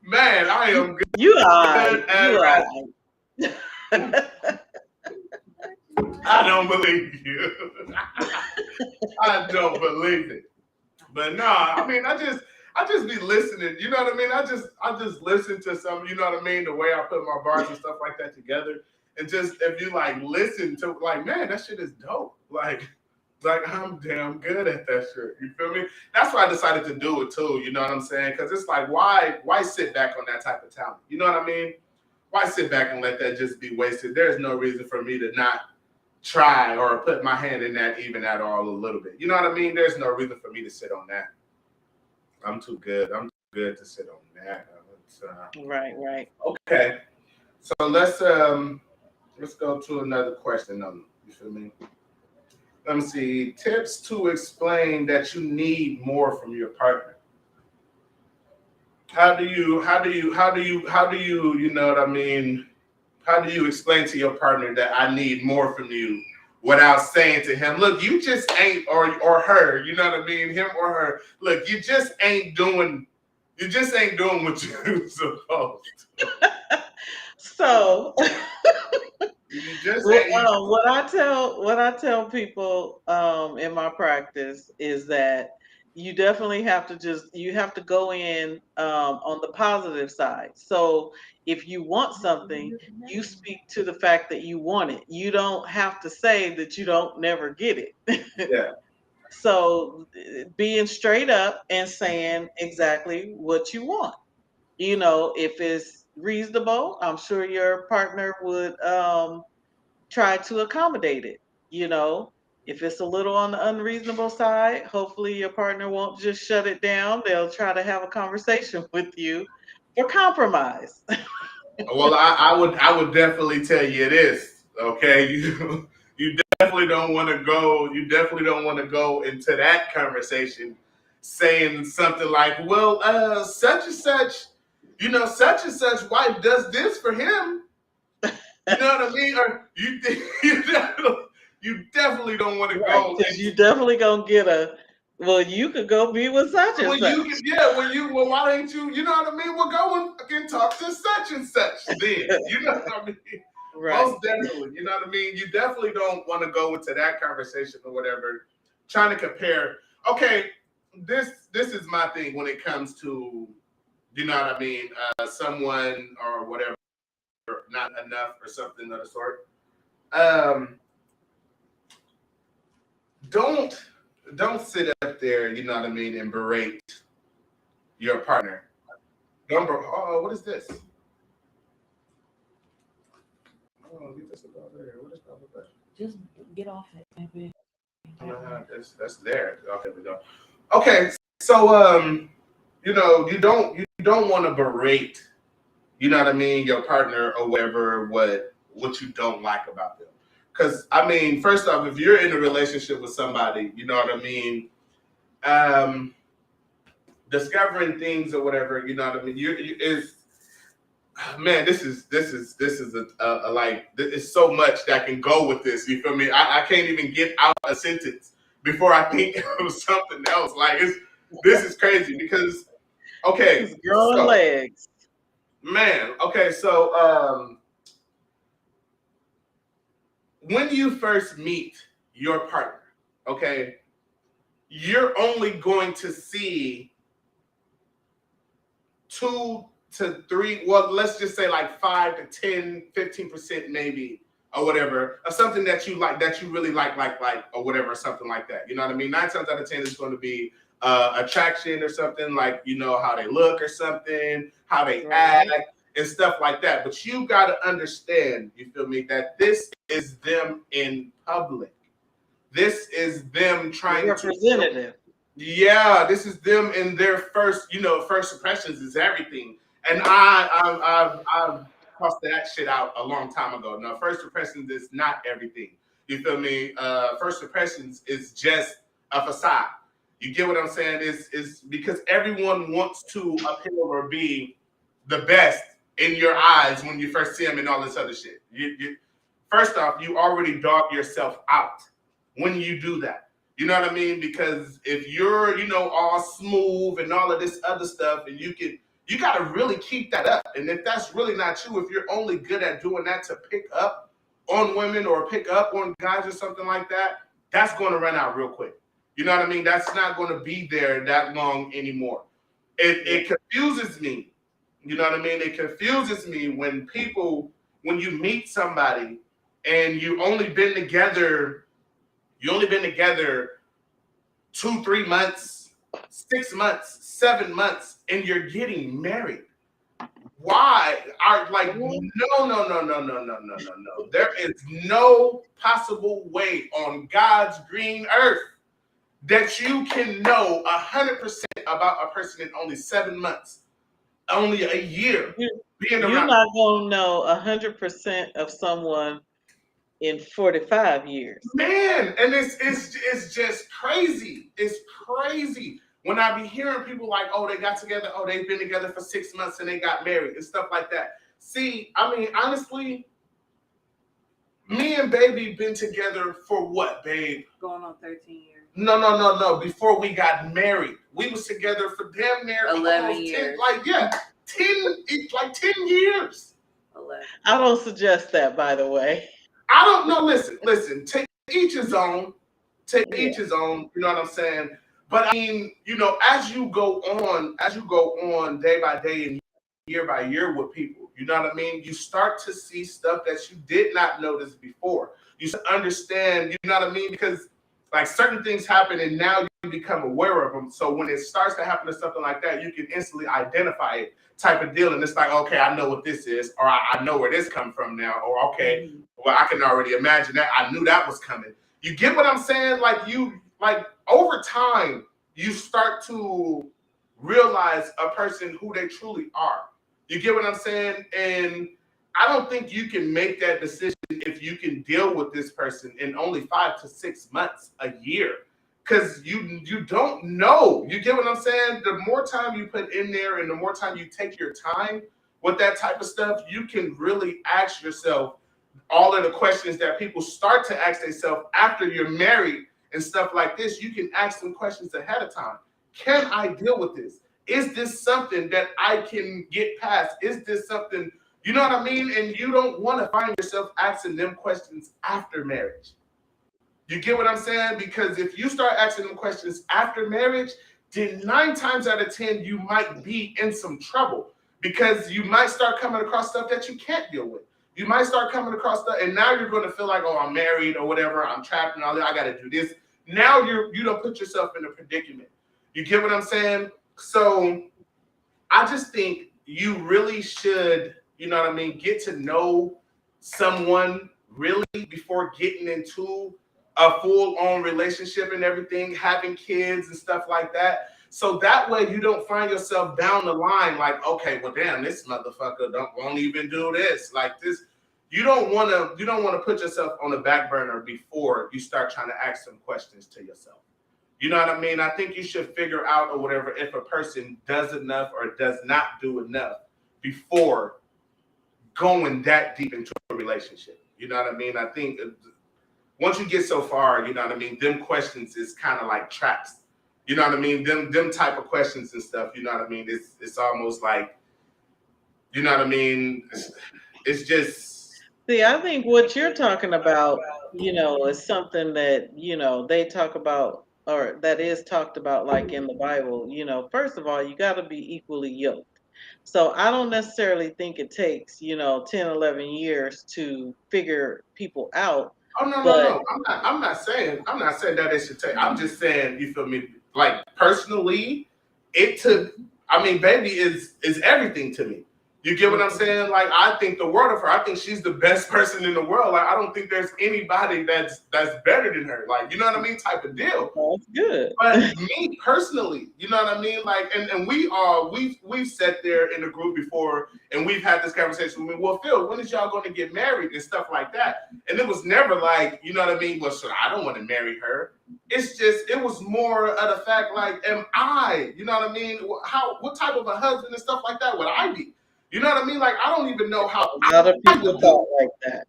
Man, I am good. You are. at You rap. are. I don't believe you. I don't believe it. But nah, I mean, I just be listening. You know what I mean? I just listen to some. You know what I mean? The way I put my bars and stuff like that together, and just if you like listen to like, man, that shit is dope. Like I'm damn good at that shit. You feel me? That's why I decided to do it too. You know what I'm saying? Because it's like, why sit back on that type of talent? You know what I mean? Why sit back and let that just be wasted? There's no reason for me to not try or put my hand in that even at all a little bit. You know what I mean? There's no reason for me to sit on that. I'm too good. I'm too good to sit on that. Right. Okay. So let's go to another question. You feel me? Let me see. Tips to explain that you need more from your partner. How do you, you know what I mean? How do you explain to your partner that I need more from you without saying to him, look, you just ain't, or her, you know what I mean? Him or her, look, you just ain't doing what you're supposed to. So You just ain't. what I tell people in my practice is that you definitely have to go in on the positive side. So if you want something, you speak to the fact that you want it. You don't have to say that you don't never get it. Yeah. So being straight up and saying exactly what you want. You know, if it's reasonable, I'm sure your partner would try to accommodate it. You know, if it's a little on the unreasonable side, hopefully your partner won't just shut it down. They'll try to have a conversation with you for compromise. Well, I would definitely tell you it is. Okay, you definitely don't want to go. You definitely don't want to go into that conversation saying something like, "Well, such and such, you know, such and such wife does this for him." You know what I mean? Or you definitely don't want to go. Because you definitely gonna get a. Well, you could go be with such and such. Well, why ain't you? You know what I mean? We'll go and talk to such and such. Then you know what I mean? Right. Most definitely, you know what I mean? You definitely don't want to go into that conversation or whatever, trying to compare. Okay, this is my thing when it comes to, you know what I mean, someone or whatever, not enough or something of the sort. Don't sit up there, you know what I mean, and berate your partner. What is this? Get this about there. What is that? Just get off it, baby. That's there. Okay, we go. Okay, so you know, you don't want to berate, you know what I mean, your partner or whatever, what you don't like about them. Because I mean, first off, if you're in a relationship with somebody, you know what I mean, discovering things or whatever, you know what I mean, man, this is a like, it's so much that can go with this. You feel me? I can't even get out a sentence before I think of something else. Like this is crazy because okay, He's growing so legs. man, okay, so when you first meet your partner, okay, you're only going to see 2 to 3, well, let's just say like 5 to 10, 15% maybe, or whatever, of something that you like, that you really like, or whatever, or something like that. You know what I mean? 9 times out of 10 is going to be attraction or something, like, you know, how they look or something, how they act and stuff like that. But you got to understand, you feel me, that this is them in public. This is them trying Representative. yeah, this is them in their first, you know, first impressions is everything. And I've crossed that shit out a long time ago. No, first impressions is not everything. You feel me? First impressions is just a facade. You get what I'm saying? Is because everyone wants to appear or be the best in your eyes when you first see them and all this other shit. First off, you already dog yourself out when you do that. You know what I mean? Because if you're, you know, all smooth and all of this other stuff, and you got to really keep that up. And if that's really not you, if you're only good at doing that to pick up on women or pick up on guys or something like that, that's going to run out real quick. You know what I mean? That's not going to be there that long anymore. It confuses me. You know what I mean? It confuses me when you meet somebody and you only been together 2, 3 months, 6 months, 7 months, and you're getting married. Why? No. There is no possible way on God's green earth that you can know 100% about a person in only 7 months, only a year being around. You're not gonna know 100% of someone in 45 years. Man, and it's just crazy. It's crazy when I be hearing people like, oh, they got together, oh, they've been together for 6 months and they got married and stuff like that. See, I mean, honestly, me and baby been together for what, babe? Going on 13 years. No. Before we got married, we was together for damn near 11 years. 10 years. 11. I don't suggest that, by the way. I don't know. Listen. Take each his own. Each his own. You know what I'm saying? But I mean, you know, as you go on day by day and year by year with people, you know what I mean? You start to see stuff that you did not notice before. You understand, you know what I mean? Because like certain things happen and now you become aware of them. So when it starts to happen to something like that, you can instantly identify it, type of deal. And it's like, okay, I know what this is, or I know where this comes from now, or okay, well, I can already imagine that. I knew that was coming. You get what I'm saying? Like over time, you start to realize a person who they truly are. You get what I'm saying? And I don't think you can make that decision if you can deal with this person in only 5 to 6 months, a year, because you don't know. You get what I'm saying? The more time you put in there and the more time you take your time with that type of stuff, you can really ask yourself all of the questions that people start to ask themselves after you're married and stuff like this. You can ask them questions ahead of time. Can I deal with this? Is this something that I can get past? Is this something, you know what I mean? And you don't want to find yourself asking them questions after marriage. You get what I'm saying? Because if you start asking them questions after marriage, then 9 times out of 10, you might be in some trouble because you might start coming across stuff that you can't deal with. You might start coming across stuff, and now you're going to feel like, oh, I'm married or whatever. I'm trapped and all that. I got to do this. Now you don't put yourself in a predicament. You get what I'm saying? So I just think you really should, you know what I mean, get to know someone really before getting into a full-on relationship and everything, having kids and stuff like that. So that way you don't find yourself down the line like, okay, well, damn, this motherfucker won't even do this. Like this, you don't want to put yourself on the back burner before you start trying to ask some questions to yourself. You know what I mean? I think you should figure out or whatever if a person does enough or does not do enough before going that deep into a relationship. You know what I mean? I think once you get so far, you know what I mean, them questions is kind of like traps. You know what I mean? Them type of questions and stuff, you know what I mean? It's almost like, you know what I mean? It's just. See, I think what you're talking about, is something that, they talk about or that is talked about like in the Bible. First of all, you got to be equally yoked. So I don't necessarily think it takes, 10, 11 years to figure people out. Oh no, no, But no. I'm not saying that it should take. I'm just saying, you feel me? Like personally, it took. I mean, baby is everything to me. You get what I'm saying? Like, I think the world of her. I think she's the best person in the world. Like, I don't think there's anybody that's better than her. Like, you know what I mean? Type of deal. that's good. But me personally, you know what I mean? Like, and we've sat there in a group before and we've had this conversation with me. Well, Phil, when is y'all going to get married and stuff like that? And it was never like, you know what I mean? Well, so I don't want to marry her. It's just, it was more of the fact, like, am I, you know what I mean? What type of a husband and stuff like that would I be? You know what I mean? Like, I don't even know how A lot of people thought like that.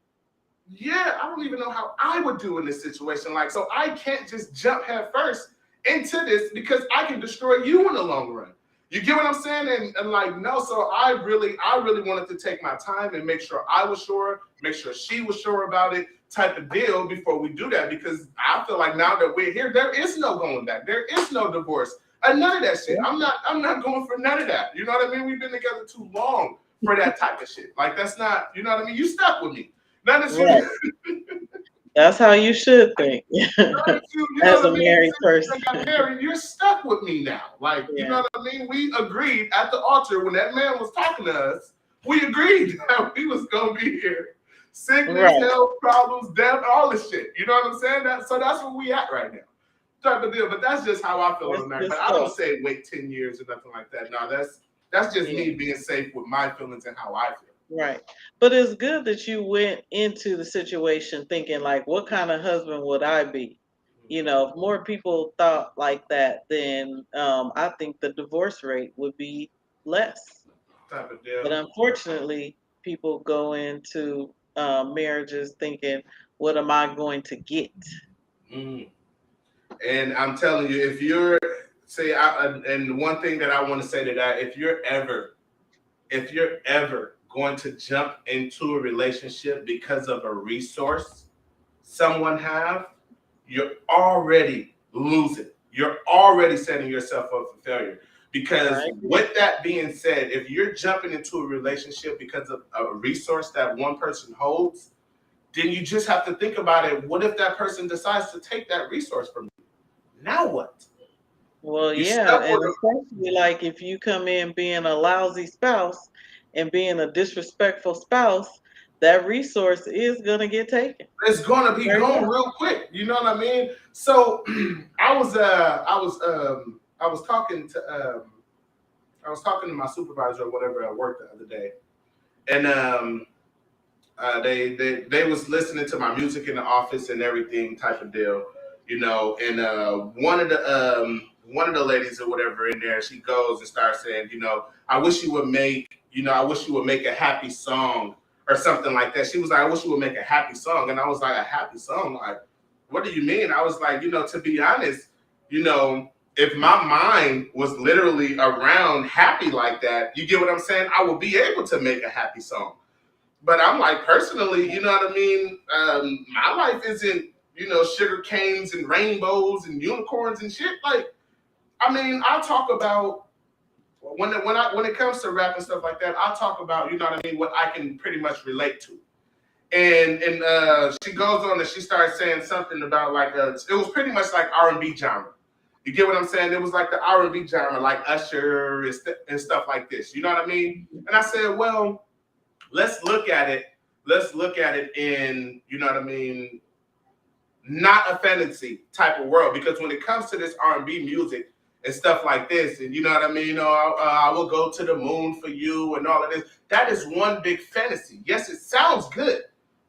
Yeah, I don't even know how I would do in this situation. Like, so I can't just jump head first into this because I can destroy you in the long run. You get what I'm saying? And like, no, so I really wanted to take my time and make sure I was sure, make sure she was sure about it, type of deal before we do that. Because I feel like now that we're here, there is no going back. There is no divorce. And none of that shit. I'm not going for none of that. You know what I mean? We've been together too long for that type of shit. Like, that's not, you know what I mean? You stuck with me. Right. That's how you should think. As a married person. You're stuck with me now. Like, you know what I mean? We agreed at the altar when that man was talking to us, we agreed that we was going to be here. Sickness, health, problems, death, all this shit. You know what I'm saying? So that's where we at right now. Type of deal. But that's just how I feel on that. But I don't say wait 10 years or nothing like that. No, that's just me being safe with my feelings and how I feel. Right. But it's good that you went into the situation thinking like, what kind of husband would I be? If more people thought like that, then I think the divorce rate would be less. Type of deal. But unfortunately, people go into marriages thinking, what am I going to get? Mm. And I'm telling you, if you're, and one thing that I want to say to that, if you're ever going to jump into a relationship because of a resource someone have, you're already losing. You're already setting yourself up for failure. Because with that being said, if you're jumping into a relationship because of a resource that one person holds, then you just have to think about it. What if that person decides to take that resource from you? Now what? Well, and especially like if you come in being a lousy spouse and being a disrespectful spouse, that resource is gonna get taken. It's gonna be gone real quick. You know what I mean? So I was talking to my supervisor or whatever at work the other day, and they was listening to my music in the office and everything type of deal, you know. And one of the ladies or whatever in there, she goes and starts saying, I wish you would make a happy song or something like that. She was like, I wish you would make a happy song. And I was like, a happy song? Like, what do you mean? I was like, to be honest, if my mind was literally around happy like that, you get what I'm saying? I would be able to make a happy song. But I'm like, personally, you know what I mean? My life isn't, sugar canes and rainbows and unicorns and shit. Like, I mean, I talk about, when it comes to rap and stuff like that, I talk about, you know what I mean, what I can pretty much relate to. And she goes on and she starts saying something about like, it was pretty much like R&B genre. You get what I'm saying? It was like the R&B genre, like Usher and stuff like this. You know what I mean? And I said, well, let's look at it in, you know what I mean, not a fantasy type of world. Because when it comes to this R&B music and stuff like this, and you know what I mean, I will go to the moon for you and all of this, that is one big fantasy. Yes, it sounds good.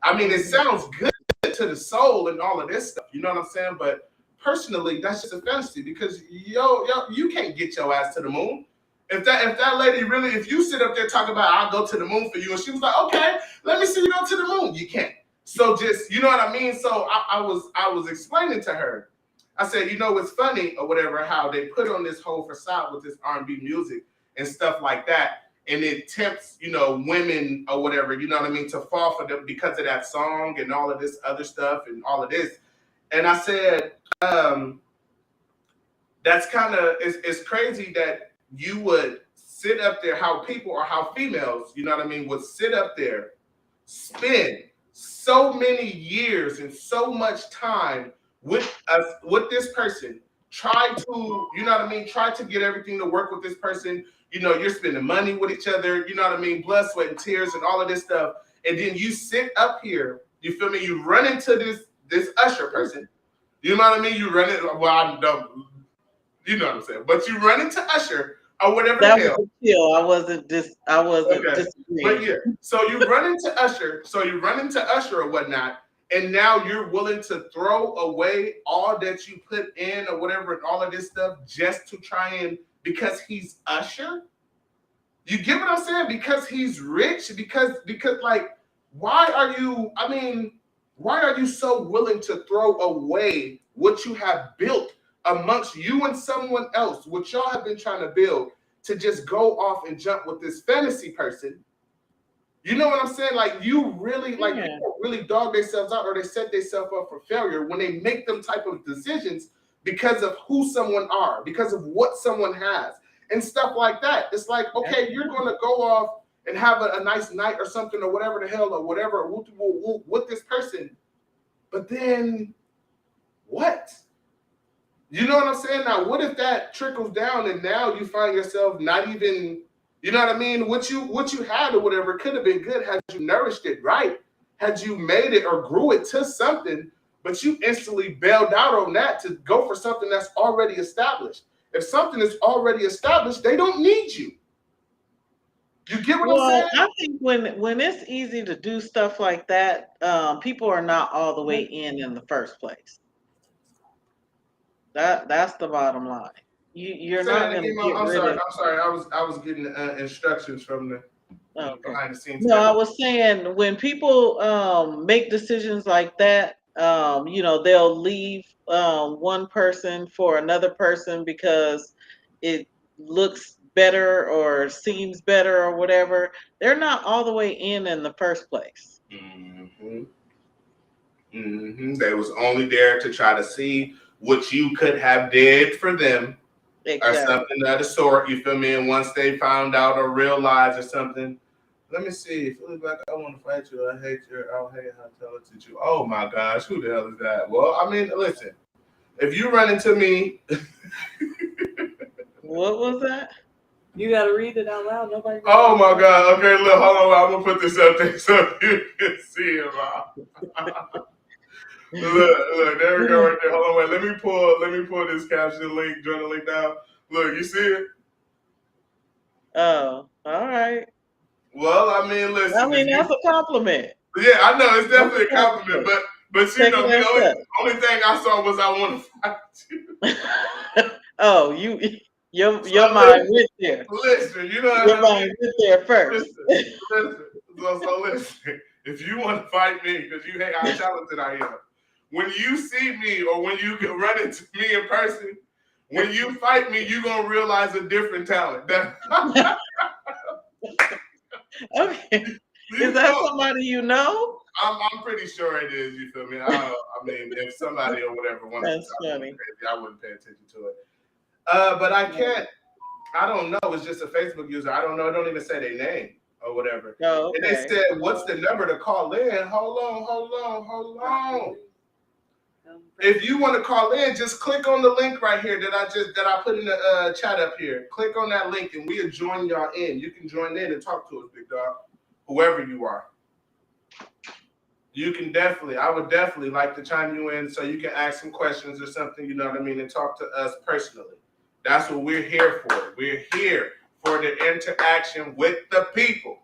I mean, it sounds good to the soul and all of this stuff. You know what I'm saying? But personally, that's just a fantasy because you can't get your ass to the moon. If that lady really, if you sit up there talking about I'll go to the moon for you, and she was like, okay, let me see you go to the moon, you can't. So just, you know what I mean? So I was explaining to her. I said, you know, it's funny or whatever how they put on this whole facade with this R&B music and stuff like that, and it tempts, you know, women or whatever, you know what I mean, to fall for them because of that song and all of this other stuff and all of this. And I said, that's kind of, it's crazy that you would sit up there, how people or how females, you know what I mean, would sit up there, spend so many years and so much time with us, with this person, try to, you know what I mean, try to get everything to work with this person. You know, you're spending money with each other, you know what I mean, blood, sweat, and tears and all of this stuff. And then you sit up here, you feel me, you run into this usher person. You know what I mean? You run it, well, I don't, you know what I'm saying, but you run into usher or whatever That the hell. was a chill. I wasn't Okay. disagreeing. But yeah, so you run into usher or whatnot, and now you're willing to throw away all that you put in or whatever and all of this stuff just to try and, because he's usher? You get what I'm saying? Because he's rich, because like, why are you so willing to throw away what you have built amongst you and someone else, what y'all have been trying to build, to just go off and jump with this fantasy person? You know what I'm saying? Like, you really, like, people really dog themselves out, or they set themselves up for failure when they make them type of decisions because of who someone are, because of what someone has, and stuff like that. It's like, okay, you're going to go off and have a nice night or something or whatever the hell or whatever with this person, but then what? You know what I'm saying? Now, what if that trickles down and now you find yourself not even, you know what I mean? What you had or whatever could have been good had you nourished it right, had you made it or grew it to something, but you instantly bailed out on that to go for something that's already established. If something is already established, they don't need you. You get what I'm saying? I think when it's easy to do stuff like that, people are not all the way in the first place. That's the bottom line. You're not going to get I'm rid sorry. of. I'm sorry. I was getting instructions from the behind the scenes. No, I was saying when people make decisions like that, you know, they'll leave one person for another person because it looks better or seems better or whatever. They're not all the way in the first place. They was only there to try to see what you could have did for them, exactly, or something of the sort. You feel me? And once they found out or realized or something, let me see. Feels like I want to fight you. I hate how talented you. Oh my gosh, who the hell is that? Well, I mean, listen. If you run into me, what was that? You gotta read it out loud. Nobody. Oh my God. Okay, look, hold on. I'm gonna put this up there so you can see it. Look, there we go right there. Hold on, wait. Let me pull this caption link, join the link down. Look, you see it? Oh, all right. Well, I mean, listen. I mean, that's a compliment. Yeah, I know it's definitely a compliment, but you know, the only thing I saw was I want to fight you. Oh, your mind went there. Listen, you know, your mind went there first. Listen. So listen. If you want to fight me because you hate how talented I am, when you see me or when you run into me in person, when you fight me, you're gonna realize a different talent. Okay. Is that somebody you know? I'm pretty sure it is. You feel me? I mean, if somebody or whatever wants to talk crazy, I wouldn't pay attention to it. But I can't. I don't know. It's just a Facebook user. I don't know. I don't even say their name or whatever. Oh, okay. And they said, "What's the number to call in?" Hold on. If you want to call in, just click on the link right here that I put in the chat up here. Click on that link and we'll join y'all in. You can join in and talk to us, big dog, whoever you are. You can definitely, I would definitely like to chime you in so you can ask some questions or something, you know what I mean, and talk to us personally. That's what we're here for. We're here for the interaction with the people.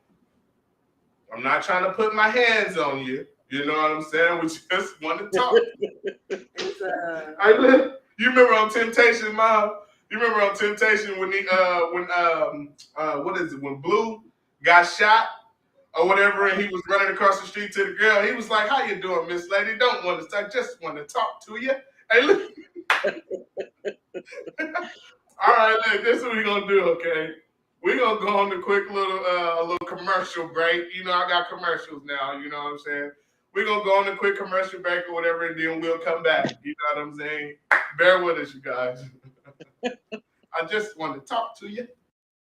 I'm not trying to put my hands on you. You know what I'm saying? We just want to talk. You remember on Temptation, Mom? You remember on Temptation when when Blue got shot or whatever, and he was running across the street to the girl. He was like, "How you doing, Miss Lady? Don't want to talk, just want to talk to you." Hey, look. All right, look, this is what we're gonna do, okay? We're gonna go on a quick little commercial break. You know, I got commercials now, you know what I'm saying? We're gonna go on a quick commercial break or whatever, and then we'll come back. You know what I'm saying? Bear with us, you guys. I just want to talk to you.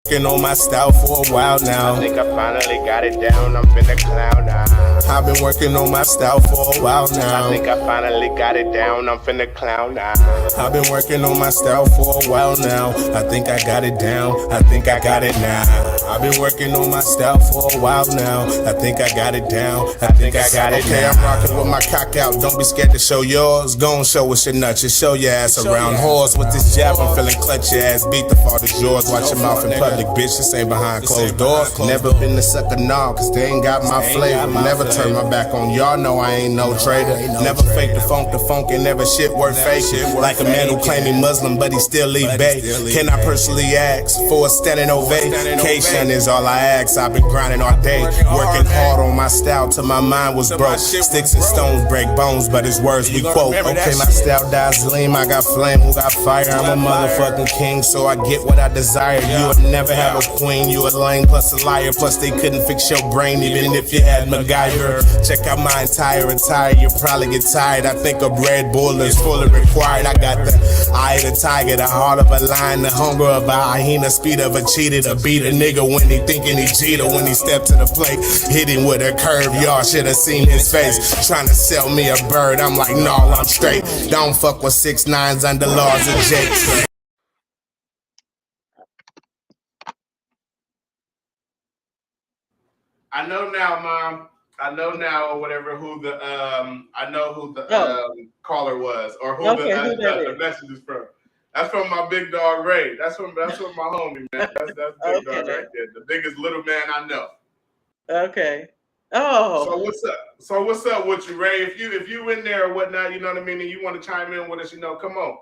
Working on my style for a while now. I think I finally got it down. I'm finna clown now. I've been working on my style for a while now. I think I finally got it down. I'm finna clown now. I've been working on my style for a while now. I think I got it down. I think I got it now. I've been working on my style for a while now. I think I got it down. I think I got it now. I'm rocking with my cock out. Don't be scared to show yours. Go and show us your nuts. Just show your ass around whores. With this jab, I'm feeling clutch your ass. Beat the fault is yours. Watch your mouth in public. Bitch, this ain't behind closed doors. Never been the sucker, nah, cause they ain't got my flavor. Never turn my back on y'all, know I ain't no traitor. Never fake the funk and never shit worth faking. Like a man who claim he Muslim, but he still leave bay. Can I personally ask for a standing ovation? Is all I ask. I've been grinding all day, working hard on my style till my mind was broke. Sticks and stones break bones, but it's words we quote. Okay, my style dies lean, I got flame, who got fire? I'm a motherfucking king, so I get what I desire. You would never have a queen, you a lame plus a liar, plus they couldn't fix your brain even if you had MacGyver. Check out my entire attire, you probably get tired. I think a Red Bull is fully required. I got the eye of the tiger, the heart of a lion, the hunger of a hyena, speed of a cheetah, to beat a nigga when he thinking he cheated. When he stepped to the plate, hit him with a curve, y'all should have seen his face. Trying to sell me a bird, I'm like, no, I'm straight. Don't fuck with 6ix9ines under laws of Jake. I know now, Mom. I know now, or whatever, who the I know who the caller was, or who the message is from. That's from my big dog Ray. That's from my homie, man. That's big dog right there. The biggest little man I know. Okay. Oh. So what's up with you, Ray? If you in there or whatnot, you know what I mean, and you want to chime in with us, you know, come on.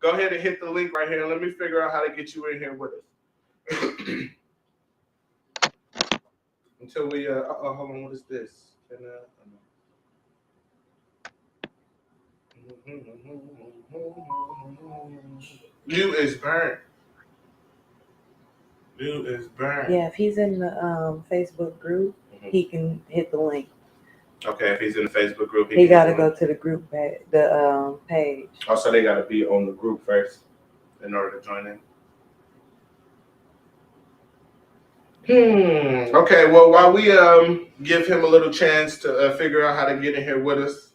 Go ahead and hit the link right here and let me figure out how to get you in here with us. Until we hold on, what is this? You is burnt. You is burnt. Yeah, if he's in the Facebook group, he can hit the link. Okay, if he's in the Facebook group, he got to go to the group page. Oh, so they got to be on the group first in order to join in. Okay, well, while we give him a little chance to figure out how to get in here with us,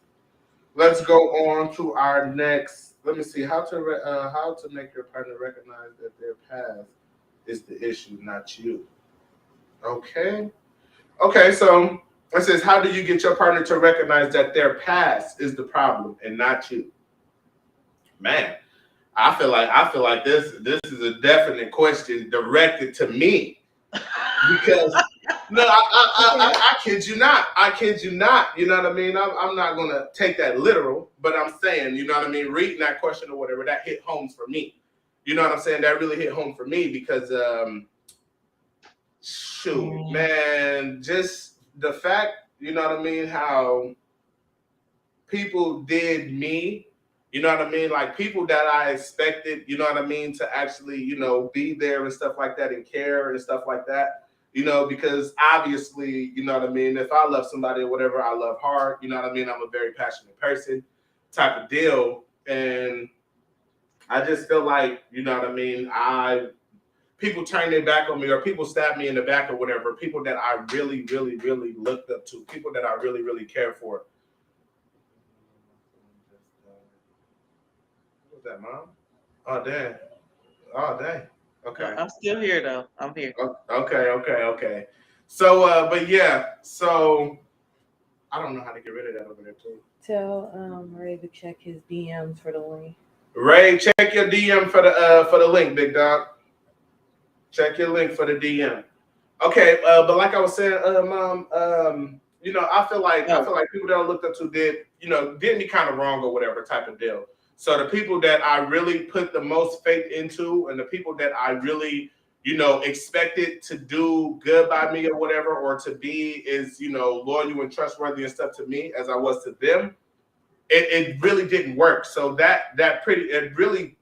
let's go on to our next. Let me see how to make your partner recognize that their path is the issue, not you. Okay, so it says, how do you get your partner to recognize that their past is the problem and not you? Man, I feel like this is a definite question directed to me. Because no, I kid you not. You know what I mean? I'm not gonna take that literal, but I'm saying, you know what I mean? Reading that question or whatever, that hit home for me. You know what I'm saying? That really hit home for me because shoot, man, just the fact, you know what I mean, how people did me. You know what I mean? Like people that I expected, you know what I mean, to actually, you know, be there and stuff like that and care and stuff like that. You know, because obviously, you know what I mean, if I love somebody or whatever, I love hard. You know what I mean? I'm a very passionate person type of deal. And I just feel like, you know what I mean, people turn their back on me or people stab me in the back or whatever, people that I really, really, really looked up to, people that I really, really care for. What's that, Mom? Oh, dang. Okay. I'm still here though. I'm here. Okay. So, but yeah, so I don't know how to get rid of that over there too. Tell Ray to check his DMs for the link. Ray, check your DM for the link, big dog. Check your link for the DM. Okay, but like I was saying, Mom, you know, I feel like people that I looked up to did me kind of wrong or whatever type of deal. So the people that I really put the most faith into and the people that I really, expected to do good by me or whatever, or to be as, loyal and trustworthy and stuff to me as I was to them, it really didn't work. So it really,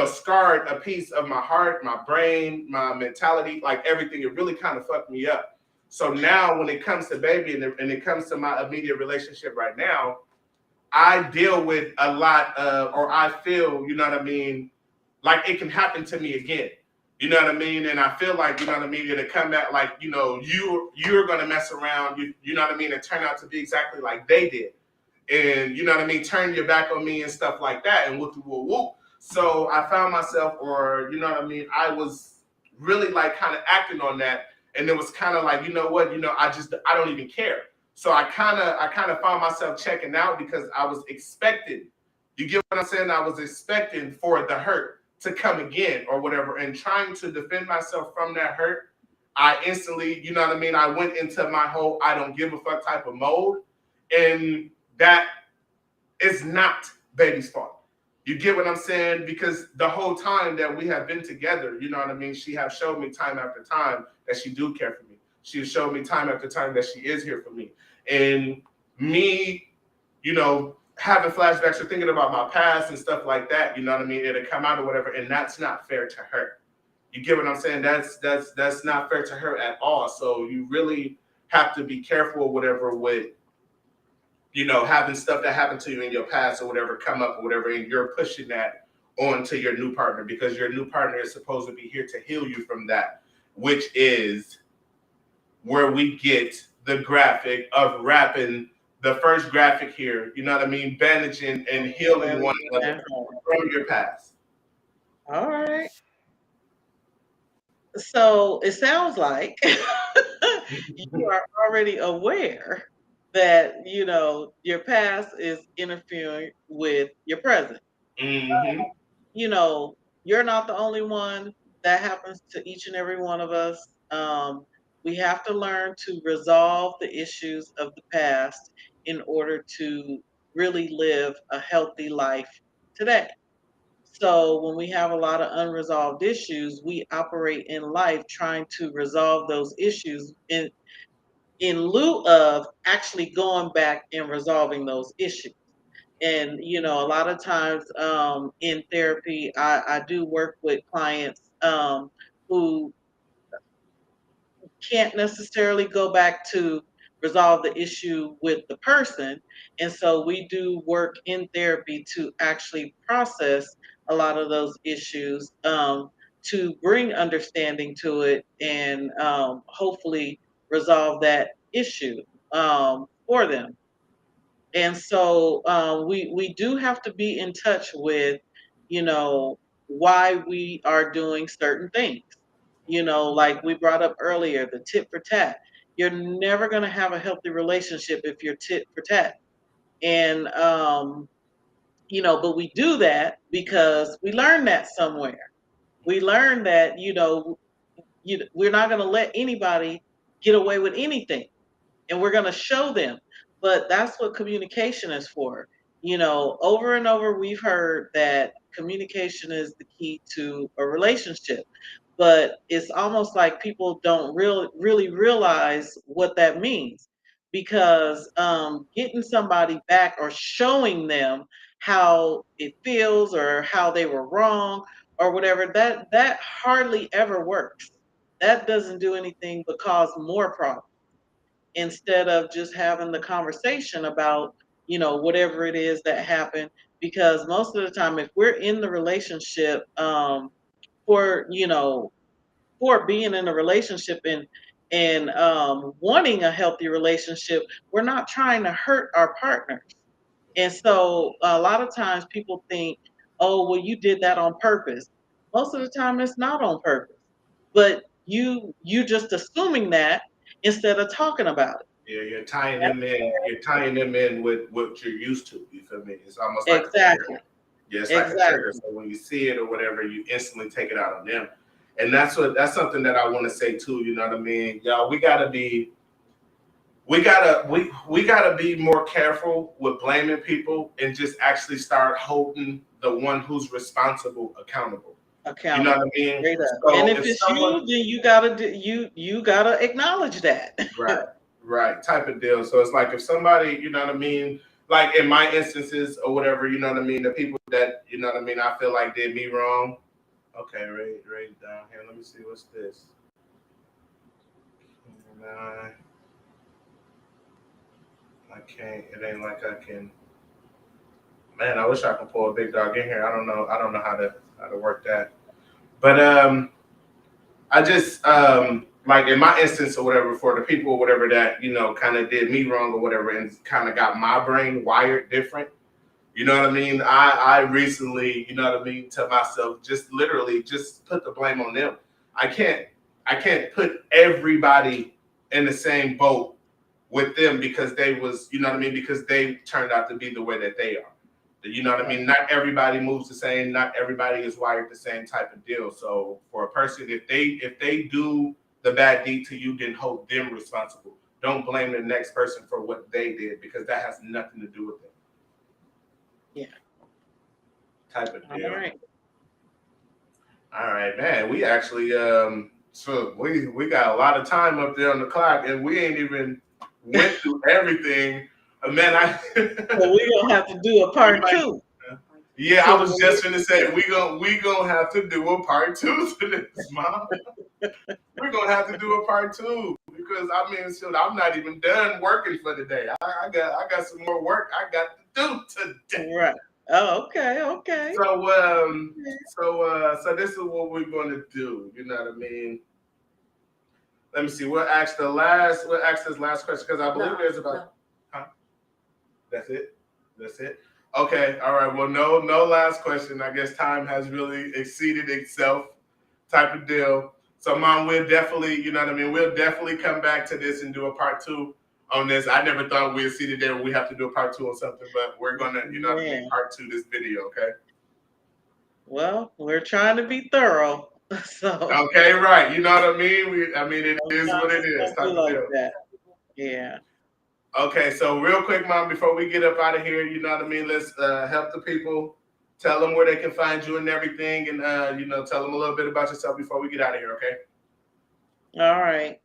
scarred a piece of my heart, my brain, my mentality, like everything. It really kind of fucked me up. So now when it comes to baby and it comes to my immediate relationship right now, I deal with a lot of, or I feel, like it can happen to me again. You know what I mean? And I feel like, it'll come back like, you're going to mess around, you know what I mean, and turn out to be exactly like they did. And, turn your back on me and stuff like that and whoop, whoop, whoop. So I found myself, or, I was really like kind of acting on that. And it was kind of like, you know what, I don't even care. So I kind of found myself checking out because I was expecting, you get what I'm saying? I was expecting for the hurt to come again or whatever, and trying to defend myself from that hurt. I instantly, I went into my whole I don't give a fuck type of mode. And that is not baby's fault. You get what I'm saying? Because the whole time that we have been together, she have showed me time after time that she do care for me. She has showed me time after time that she is here for me. And me, having flashbacks or thinking about my past and stuff like that, it'll come out or whatever, and that's not fair to her. You get what I'm saying? That's not fair to her at all. So you really have to be careful or whatever with, having stuff that happened to you in your past or whatever come up or whatever, and you're pushing that onto your new partner, because your new partner is supposed to be here to heal you from that, which is where we get the graphic of wrapping the first graphic here, bandaging and healing one another from your past. All right. So it sounds like you are already aware that, your past is interfering with your present. Mm-hmm. You're not the only one. That happens to each and every one of us. We have to learn to resolve the issues of the past in order to really live a healthy life today. So when we have a lot of unresolved issues, we operate in life trying to resolve those issues in lieu of actually going back and resolving those issues. And a lot of times in therapy, I do work with clients who can't necessarily go back to resolve the issue with the person. And so we do work in therapy to actually process a lot of those issues, to bring understanding to it, and hopefully resolve that issue for them. And so we do have to be in touch with, why we are doing certain things. Like we brought up earlier, the tit for tat. You're never going to have a healthy relationship if you're tit for tat. And, but we do that because we learned that somewhere. We learned that, we're not going to let anybody get away with anything, and we're going to show them. But that's what communication is for. Over and over, we've heard that communication is the key to a relationship, but it's almost like people don't really realize what that means, because getting somebody back or showing them how it feels or how they were wrong or whatever, that hardly ever works. That doesn't do anything but cause more problems, instead of just having the conversation about, whatever it is that happened. Because most of the time, if we're in the relationship, for, for being in a relationship and wanting a healthy relationship, we're not trying to hurt our partners. And so a lot of times people think, oh, well, you did that on purpose. Most of the time it's not on purpose, but you just assuming that instead of talking about it. Yeah, you're tying them in. You're tying them in with what you're used to. You feel me? It's almost like Exactly. Yeah, it's like a trigger. So when you see it or whatever, you instantly take it out on them. And that's something that I want to say too. You know what I mean? Y'all, we gotta be more careful with blaming people and just actually start holding the one who's responsible accountable. accountable. You know what I mean? Straight up. So And if it's someone, you, then you gotta acknowledge that. right, type of deal. So it's like if somebody, you know what I mean, like in my instances or whatever, you know what I mean, the people that, you know what I mean, I feel like did me wrong. Okay, right down here. Let me see what's this. I can't. It ain't like I can. Man, I wish I could pull a big dog in here. I don't know how to work that. But I just like in my instance or whatever, for the people or whatever that, you know, kind of did me wrong or whatever and kind of got my brain wired different. You know what I mean? I recently, you know what I mean, to myself, just literally just put the blame on them. I can't put everybody in the same boat with them because they was, you know what I mean, because they turned out to be the way that they are. You know what I mean? Not everybody moves the same. Not everybody is wired the same type of deal. So for a person, if they do the bad deed to you, then hold them responsible. Don't blame the next person for what they did because that has nothing to do with them. Yeah. Type of deal. All right, man. We actually so we got a lot of time up there on the clock, and we ain't even went through everything. Man, So we're gonna have to do a part 2. Yeah, I was just gonna say we gonna have to do a part 2 to this, Mom. We're gonna have to do a part 2 because I mean, shoot, I'm not even done working for the day. I got some more work I got to do today. Right. Oh, okay. So this is what we're gonna do. You know what I mean? Let me see. We'll ask this last question because I believe there's about. Huh? That's it. Okay. All right. Well, no last question. I guess time has really exceeded itself. Type of deal. So, Mom, we'll definitely, you know what I mean. We'll definitely come back to this and do a part 2 on this. I never thought we'd see today we have to do a part 2 on something, but we're gonna, you know what I mean, part 2 this video. Okay. Well, we're trying to be thorough. So. Okay. Right. You know what I mean. It is what it is. Type of like deal. that. Yeah. Okay, so real quick, Mom, before we get up out of here, you know what I mean? Let's help the people, tell them where they can find you and everything, and, you know, tell them a little bit about yourself before we get out of here, okay? All right.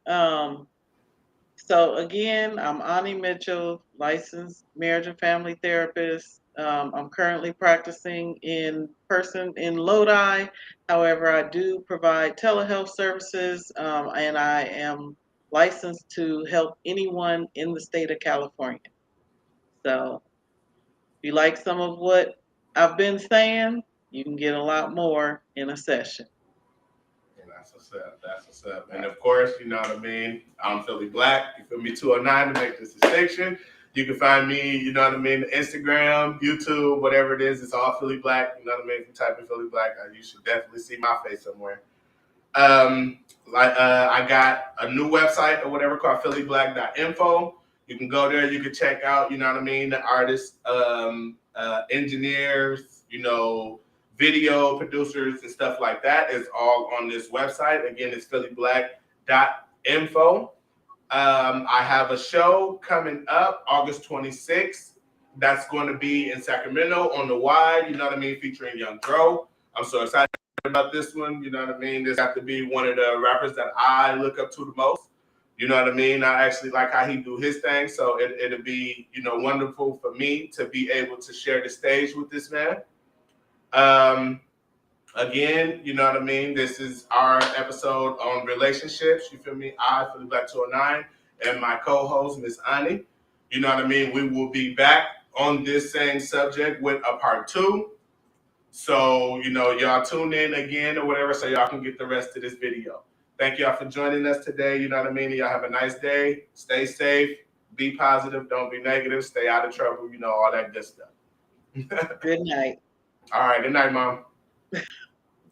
So again, I'm MzAwnee Mitchell, licensed marriage and family therapist. I'm currently practicing in person in Lodi. However, I do provide telehealth services, and I am licensed to help anyone in the state of California. So if you like some of what I've been saying, you can get a lot more in a session. That's what's up. And of course, you know what I mean? I'm Philly Black. You feel me? 209 to make this distinction. You can find me, you know what I mean? Instagram, YouTube, whatever it is. It's all Philly Black. You know what I mean? If you type in Philly Black, you should definitely see my face somewhere. I got a new website or whatever called phillyblack.info. You can go there. You can check out, you know what I mean, the artists, engineers, you know, video producers and stuff like that is all on this website. Again, it's phillyblack.info. I have a show coming up August 26th. That's going to be in Sacramento on the Y, you know what I mean, featuring Young Dro. I'm so excited about this one, you know what I mean? This has to be one of the rappers that I look up to the most. You know what I mean? I actually like how he do his thing. So it'll be, you know, wonderful for me to be able to share the stage with this man. Again, you know what I mean? This is our episode on relationships. You feel me? I, Philly Black 209, and my co-host, MzAwnee. You know what I mean? We will be back on this same subject with a part 2. So, you know, y'all tune in again or whatever so y'all can get the rest of this video. Thank y'all for joining us today. You know what I mean? Y'all have a nice day. Stay safe. Be positive. Don't be negative. Stay out of trouble. You know, all that good stuff. Good night. All right. Good night, Mom.